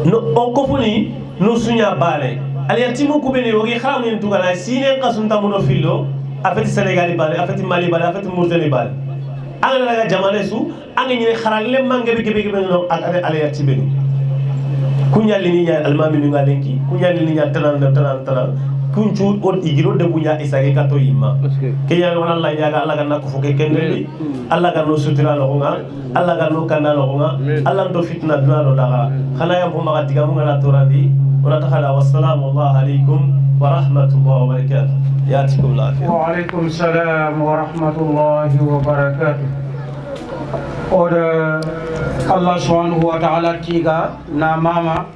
no on ko funi no sunya bale aliyatimu kubeni wogi khamin tugala sine qasunta muno fillo afeti Sénégal bale afeti Mali bale afeti Mauritanie bale angala daga jamane su angani kharalle mangabe gebe no ak aliyatibeni kunyali ni nya almami ni ngalenki kunyali ni nya tanan kunchu on igiro de bunya isage kato yimma kenya wala Allah nyaga Allah ganna ko foke kenni Allah ganno sutira lo nga Allah ganno kanna lo nga Allah ndo fitna duna lo daga khana yam huma gadiga mu ngala torandi wala takhala wassalamu alaykum wa rahmatullahi wa barakatuh yatikum lafiya wa alaykum salam wa rahmatullahi wa barakatuh oda Allah subhanahu wa ta'ala tiga na mama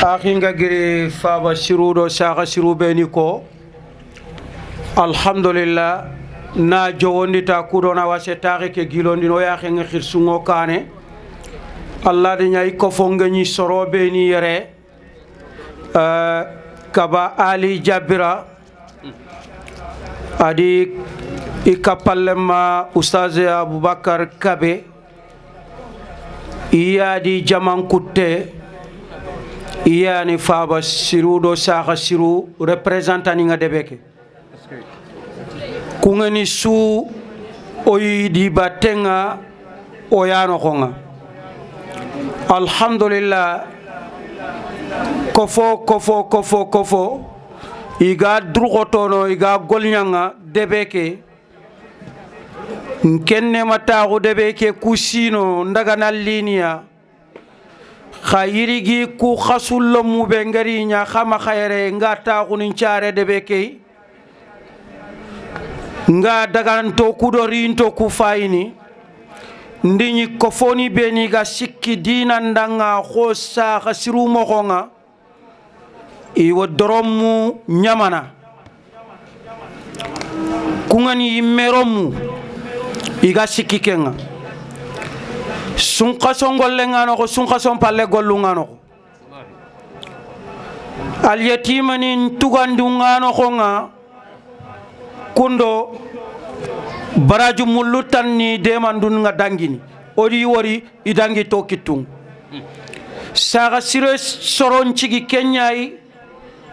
akhinga giri faba shirudo saka shirubeni ko alhamdulillah na jowondi ta kudona wase taxe ke gilondi no yaxenga xirsungo kane Allah de ñay ko fonga ñi sorobe ni yere kaba Ali Jabira adi ikapallema Ustaz Abubakar Kabe iyadi jaman kutte iyani faba siru do saha siru representani nga debeke kungeni su oyidi batenga oyano konga alhamdulillah kofo iga drugotono iga golnyanga debeke nkenne matago debeke kusino ndaga na linia khayirigi ku khasullo mu be ngari nya khama khayre ngata kunin ciare debeke nga daga to kudorinto ku fayini ndinyi kofoni beni ga sikki dina ndanga khosa khasiru mokhonga iwo doromu nyamana kungani imeromu iga sikki kenga sunqa songolle ngano ko sunqa son palle gollu ngano ko al yatimani tugandu ngano ko nga kundo baraju mullutan ni demandun nga dangini odi wori idangi to kitung saga sire soron cigi kenyai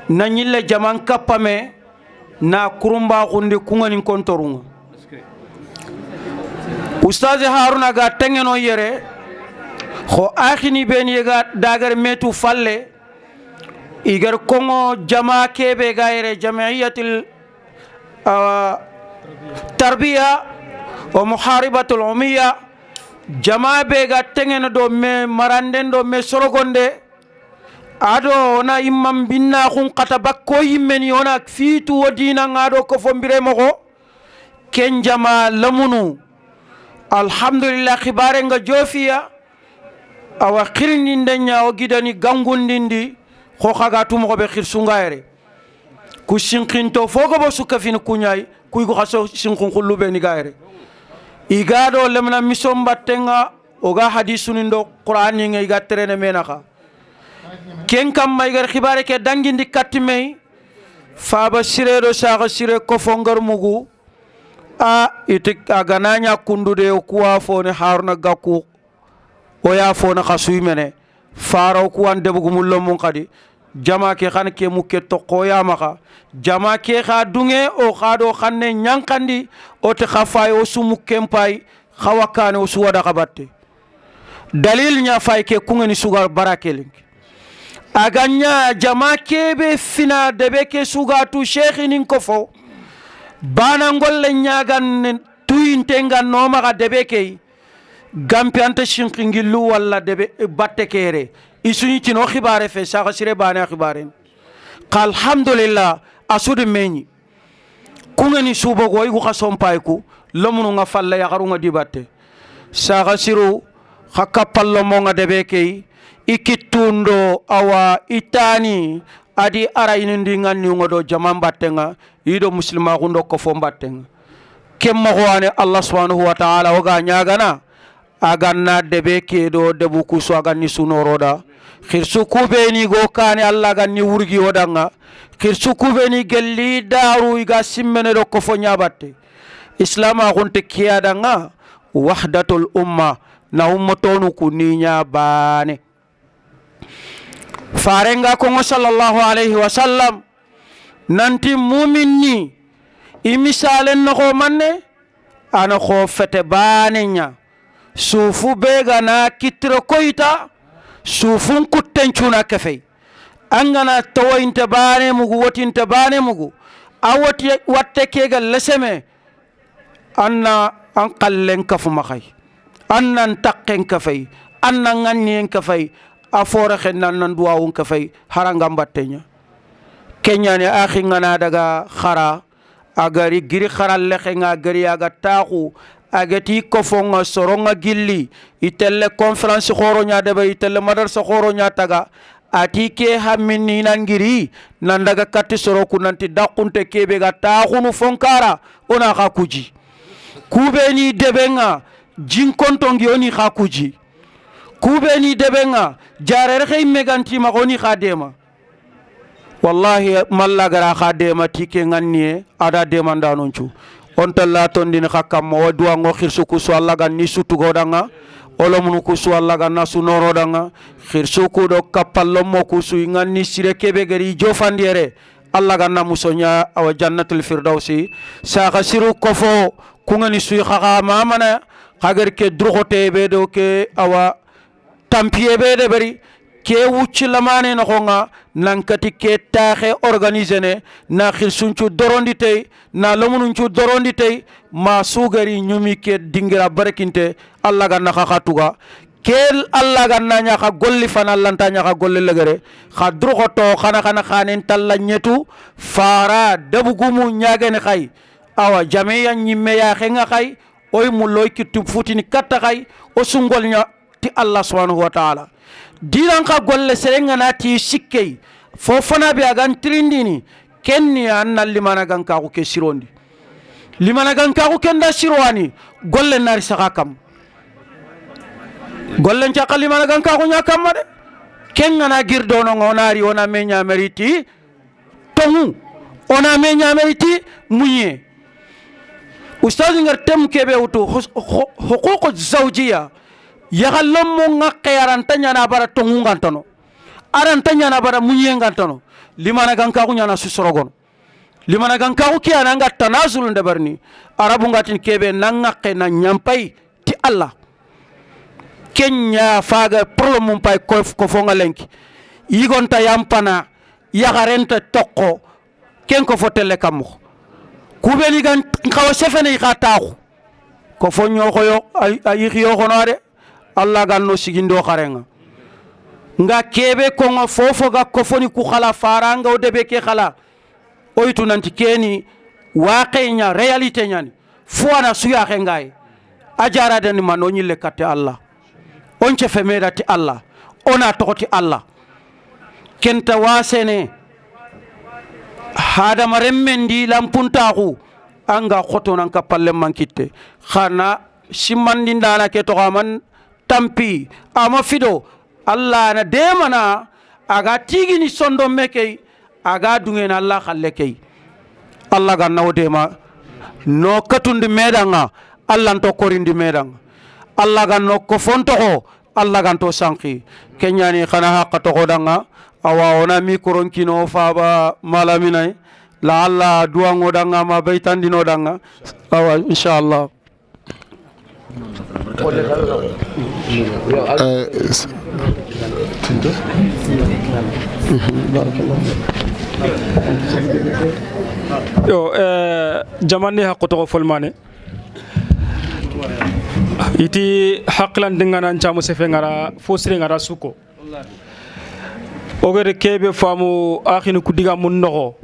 na nyille jaman kapame na kurumba kundi kungani kontorunga Ustaz Haruna ga tengeno yere kho akhini ben yega dagar metu falle igar kongo jama kebe ga yere jamiyatul tarbiya wa muharibatul umiya jama be ga tengeno do me maranden do me sorogonde ado na imam binna khun qata bakko yimmeni ona fitu wodina ngado ko fombire moko ken jama lamunu alhamdulillah khibare nga jofiya awa khirninde nyaaw gidani gangundindi ko khaga tumo be khirsungaere ku shinkinto fogo bo sukafin kunyai kuy go khaso shinkun khullu be ni gaere igado lemna misom battenga oga hadithun ndo qur'ani ngai gatrene menaka ken kam may gar khibare ke dangindi katime faba siredo saga sire ko fongar mugu a itik agananya kundude kuwa fone Haruna Gaku oya fone khasuy mene faro kuwan debugu mullo mun qadi jama ke xan ke mukke to qoya maka jama ke xa dunge o xado xanne nyankandi o te khafay o sumu kempay khawakane o suwada khabatte dalil nya fay ke kungeni sugar barakeling aganya jama ke be fina debe ke sugatu sheikhin kofo bana ngolle nyagan tuyintenga noma ga debeke gampiante shinkingillu walla debe batte kere isuni tino khibare fe sa sire bana khibaren alhamdulillah asude meni kungeni subo go igu khasom payku lomunu nga falla ya garunga dibatte sa siru khakapallo mo nga debeke ikitundo awa itani adi arayini ndingani ngodo jamam battenga yido muslima gundo ko fo battenga kemma hoane Allah subhanahu wa ta'ala oga nyagana aganna debe kedo debu kuso aganni sunoroda khirsu kubeni go kane Allah ganni wurgi odanga khirsu kubeni gelli daru iga simmene do ko fo nyabatte islama gunte kiyadanga wahdatul umma na ummatonu kuninya bane farenga ko sallallahu alaihi wasallam nanti mu'minni imisalen no manne ana ko fete banenya sufu bega na kitro koita sufun kuttencuna kefei angana tawointe bane mugu wotinte bane mugu awoti watte kega leseme anna an qallen kafu makhay annan takken kafei annan ngannien kafei afore khennan nan duwawun kafei haranga mbattenya kenya ne akhi ngana daga khara agari giri khara lekhe nga gari aga taxu agati ko fonga soronga gilli itelle conference khoro nya deba itelle madarsa khoro nya taga ati ke hamini nangiri nan daga katti soroku nanti dakunte kebe ga taxunu fonkara ona ka kuji kubeni debenga jinkontongi oni ka kuji kubeni debenga jarere khay meganti magoni khadema wallahi malla gara kha de matike nganni ada de mandanonchu on talla tondin khakam o duwa ngo khirsu ku so Allah gan ni sutu godanga olomunu ku so Allah gan nasu noro danga khirsu ku do kapallo mo ku su nganni sire kebe gari jofandiere Allah gan na musonya awa jannatul firdausi sa khasiru kofo kungani suy khaga mamana khagar ke drogote be do ke awa tampie be de bari ke wucci lamane no khonga nankati ke taxe organiser ne na khirsunchu dorondi tay na lamununchu dorondi tay ma sugari nyumi ke dingira barakinte Allah ganna khatuga kel Allah ganna nya kha golli fana lanta nya kha golli legere kha drogoto khana khanen talla nyetu fara dabugumu nyagene khay awa jameya nyimme ya khenga khay oy muloy kitu futini katta khay o sungol nya ti Allah subhanahu wa ta'ala diran ka golle serenga nati sikkei fofana be agan trindini kenni anna limana gan ka ko ke sirondi limana gan ka ko kenda sirwani golle nari saka kam golle nca limana gan ka ko nyakam de kenga na girdo no ngonari ona menya meriti tomu ona menya meriti munye ustaz ngar tem kebe wutu huquq zawjiyya yagalom mo ngakke arantanya na bara tongu ngantano arantanya na bara munye ngantano limana ganka ko nyana susorogon limana ganka ko kiana ngatta nazul ndabarni arabu ngatin kebe nangakke na nyampai ti Allah kenya faga problem pay ko fonga lenki yigonta yampana yagarenta tokko ken ko fotele kam kubeli gan kaw sefene khataxu ko fonyo ko yo ay xiyo xonade Allah ganno sigindo kharenga nga kebe ko nga fofo ga ko foni ku khala faranga o debe ke khala oytu nanti keni waqinya realite nyani fuana suya khengay ajara den mano nyille katte Allah on ce femedati Allah ona tokoti Allah kenta wasene hada maremmendi lampuntaxu anga khotonan ka palle mankitte khana simandi ndana ke to man tampi ama fido Allah na demana aga tigini sondo mekey aga dungen Allah khalle kay Allah ganna wodema no katundi medanga Allah to korindi medanga Allah ganno ko fonto ko Allah ganto sanki kenyani khana haqato godanga awa ona mikron kino faba malaminay la Allah duango danga ma baytandino danga awa inshallah yo jamande haqqoto folmane iti haqlan dingana chamu sefe ngara fosri ngara suko ogere kebe famu akhinu kudiga mun noxo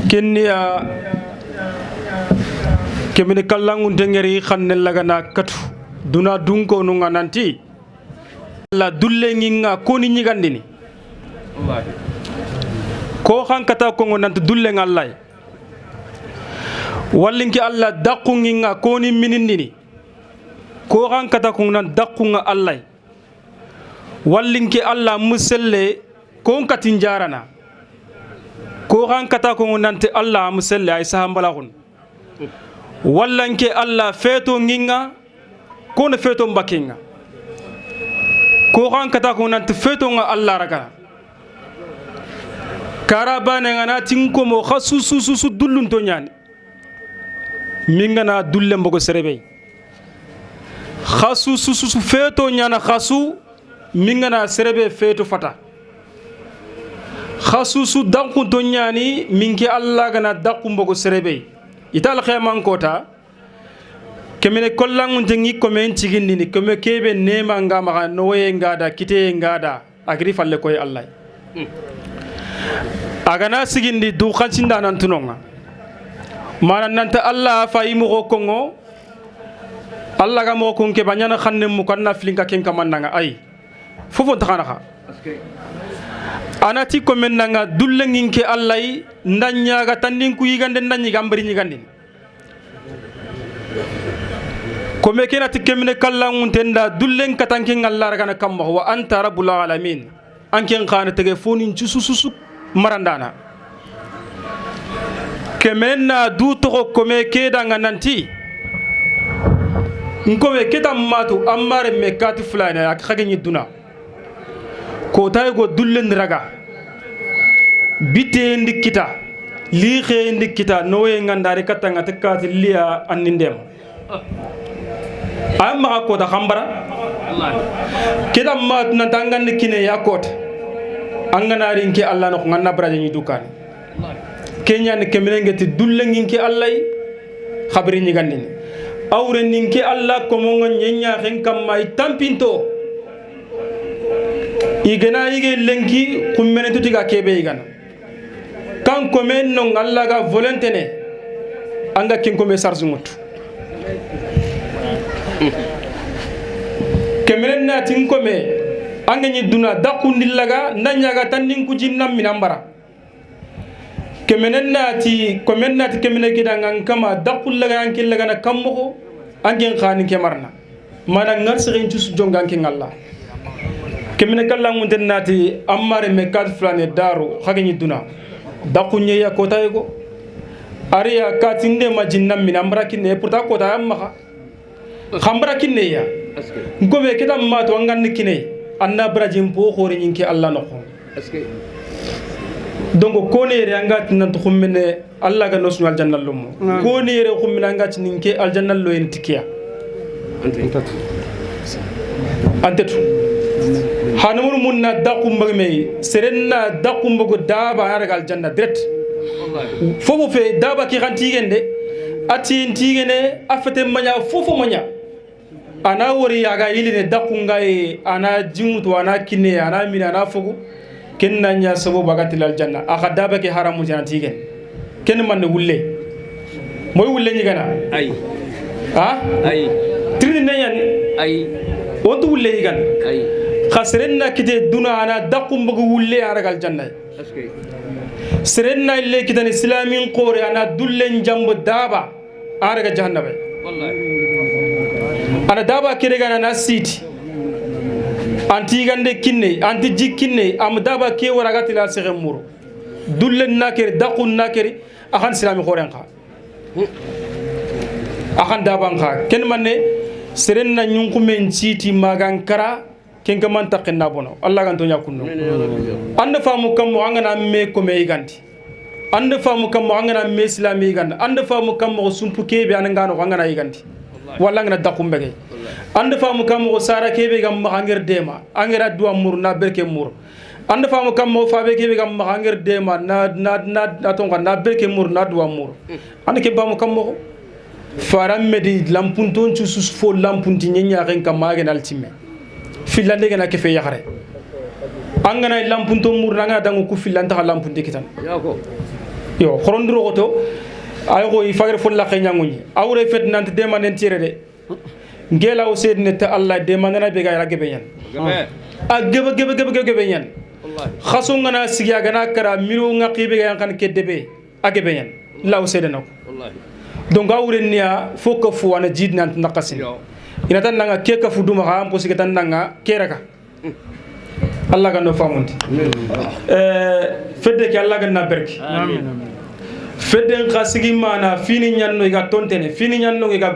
kenniya kemene kallangu dengeri xanne lagana katu duna dunko nu nanti la dulle nginga koni nyigandini ko khankata ko ngonant dulle ngallay wallinki Allah daqu nginga koni minindini ko khankata ko nan daqu nga allay wallinki Allah muselle ko katin jarana ko khankata ko nante Allah muselle ay sahambalakhun wallanke Allah feto nginga ko ne feto mbakinga ko khankata ko nante feto nga Allah raga karabane ngana tinko mo khasususu dullun to nyani mingana dulle mbogo serebe khasususu feto nyana khasu mingana serebe feto fata khasusu danku to nyani minki Allah gana dakku mbogo serebe ital khayman kota kemene kollangu tengi komen cigindi ni kome kebe nema ngama noye ngada kite ngada agri falle koy Allah agana sigindi du khansinda nan tunonga manan nanta Allah fayimu ko kongo Allah ga mo konke banyana khanne mu kanna flinka ken kamandanga ay fofo takana kha anati ko men nga dulle nginke Allah ndanya ga tandin ku yigande ndanyi gambari nyigandin ko me kenati kemne kallangun tenda dullen katanke Allah ragana kamma wa anta rabbul alamin anken khana tege fonin sususu marandana kemenna du to kome keda ngananti nkome keta matu amare mekati fulana ak khagni duna ko tay go dullen raga bite ndikita li xe ndikita noye ngandari katanga tekati liya annindem amma ko da khambara keda mat na tangan kine yakot angana rinki Allah no nganna braje ni dukan kenya ne kemelengeti dullenginki Allah khabri ni gandini awre ninki Allah ko mo nyenya hen kam may tampinto igena ige lenki kummene tutiga kebe igana kan ko men no Allah ga volonté ne anga kin ko me sarjumutu kemelen na tin ko me anga ni duna dakundillaga nanyaga tandin ku jinnam minambara kemenen nati komen nati kemene kidangan kama dakullaga ankillaga na kammo angen khani kemarna mana ngarsirin cus jongan kin Allah kemene kallangun den nati amare me kad flane daru khagni duna dakunye ya kota ego ariya katinde majinnam min amra kinne pourta kota amma khambra kinne ya ngome kidam ma to ngan kinne anna brajim po khore nyinki Allah no donc ko ne re angati nan to xummene Allah ga no sunu aljanna lumo ko ne re xummene angati ninke aljanna lo en tikiya antetu hanumur munna daqum bagme serenna daqum bago daba araga aljanna direct fofo fe daba ki gantigende ati ntigene afete manya fofo manya ana wori yaga yiline daqunga e ana jimutu ana kinne ana mina ana fogo kenna nya sabo bagatil aljanna aka daba ke haramu jantigen ken man wulle moy wulle ni gana ay ha ay trini nanyan ay wontu wulle ni gan ay khasrenna kite duna ana daqum bugu wulle aragal janna serenna ille kitan islamin qore ana dullen jambo daba araga jahannaba wallahi ana daba kire gana na siti anti gande kinne anti jikinne am daba ke waragati la sere muro dullen nakere daqun nakere akhan islami khoren kha akhan daba kha ken manne serenna nyunku men citi magankara ken kaman taqinna bono Allah ganto nyakunno ande famu kam mo angana me ko me ganti ande famu kam mo angana me islami ganda ande famu kam mo sumpu kebe ananga no angana ganti walla ngana daqum bege ande famu kam mo sara kebe gam ma hanger dema angera duwa mur na berke mur ande famu kam mo fabe kebe gam ma hanger dema na tonga na berke mur na duwa mur ande ke bamu kam mo faram medi lampunton sus fo lampunti nyenya ren kam ma genal timme filande gena ke fe yakhare angana lampunton mur nga dangu ku filanta lampunti kitan yo khorondiro goto ay ko ifagre fo la xeñanguñi awre fet nante dema nen tire de ngela o sedne ta Allah de manana be ga gebe ñan a gebe ñan khaso ngana sigya gana kara miro ngaqibe ga kan kedebe a gebe ñan law sedena ko donc awre niya foko fu wana jidnant naqasin ina tan nga keka fu duma xam ko sigatan nga keraka Allah ga no famundi fedde ke Allah ga na berki amin fedden khasigi mana fini nyanno ga tontene fini nyanno ga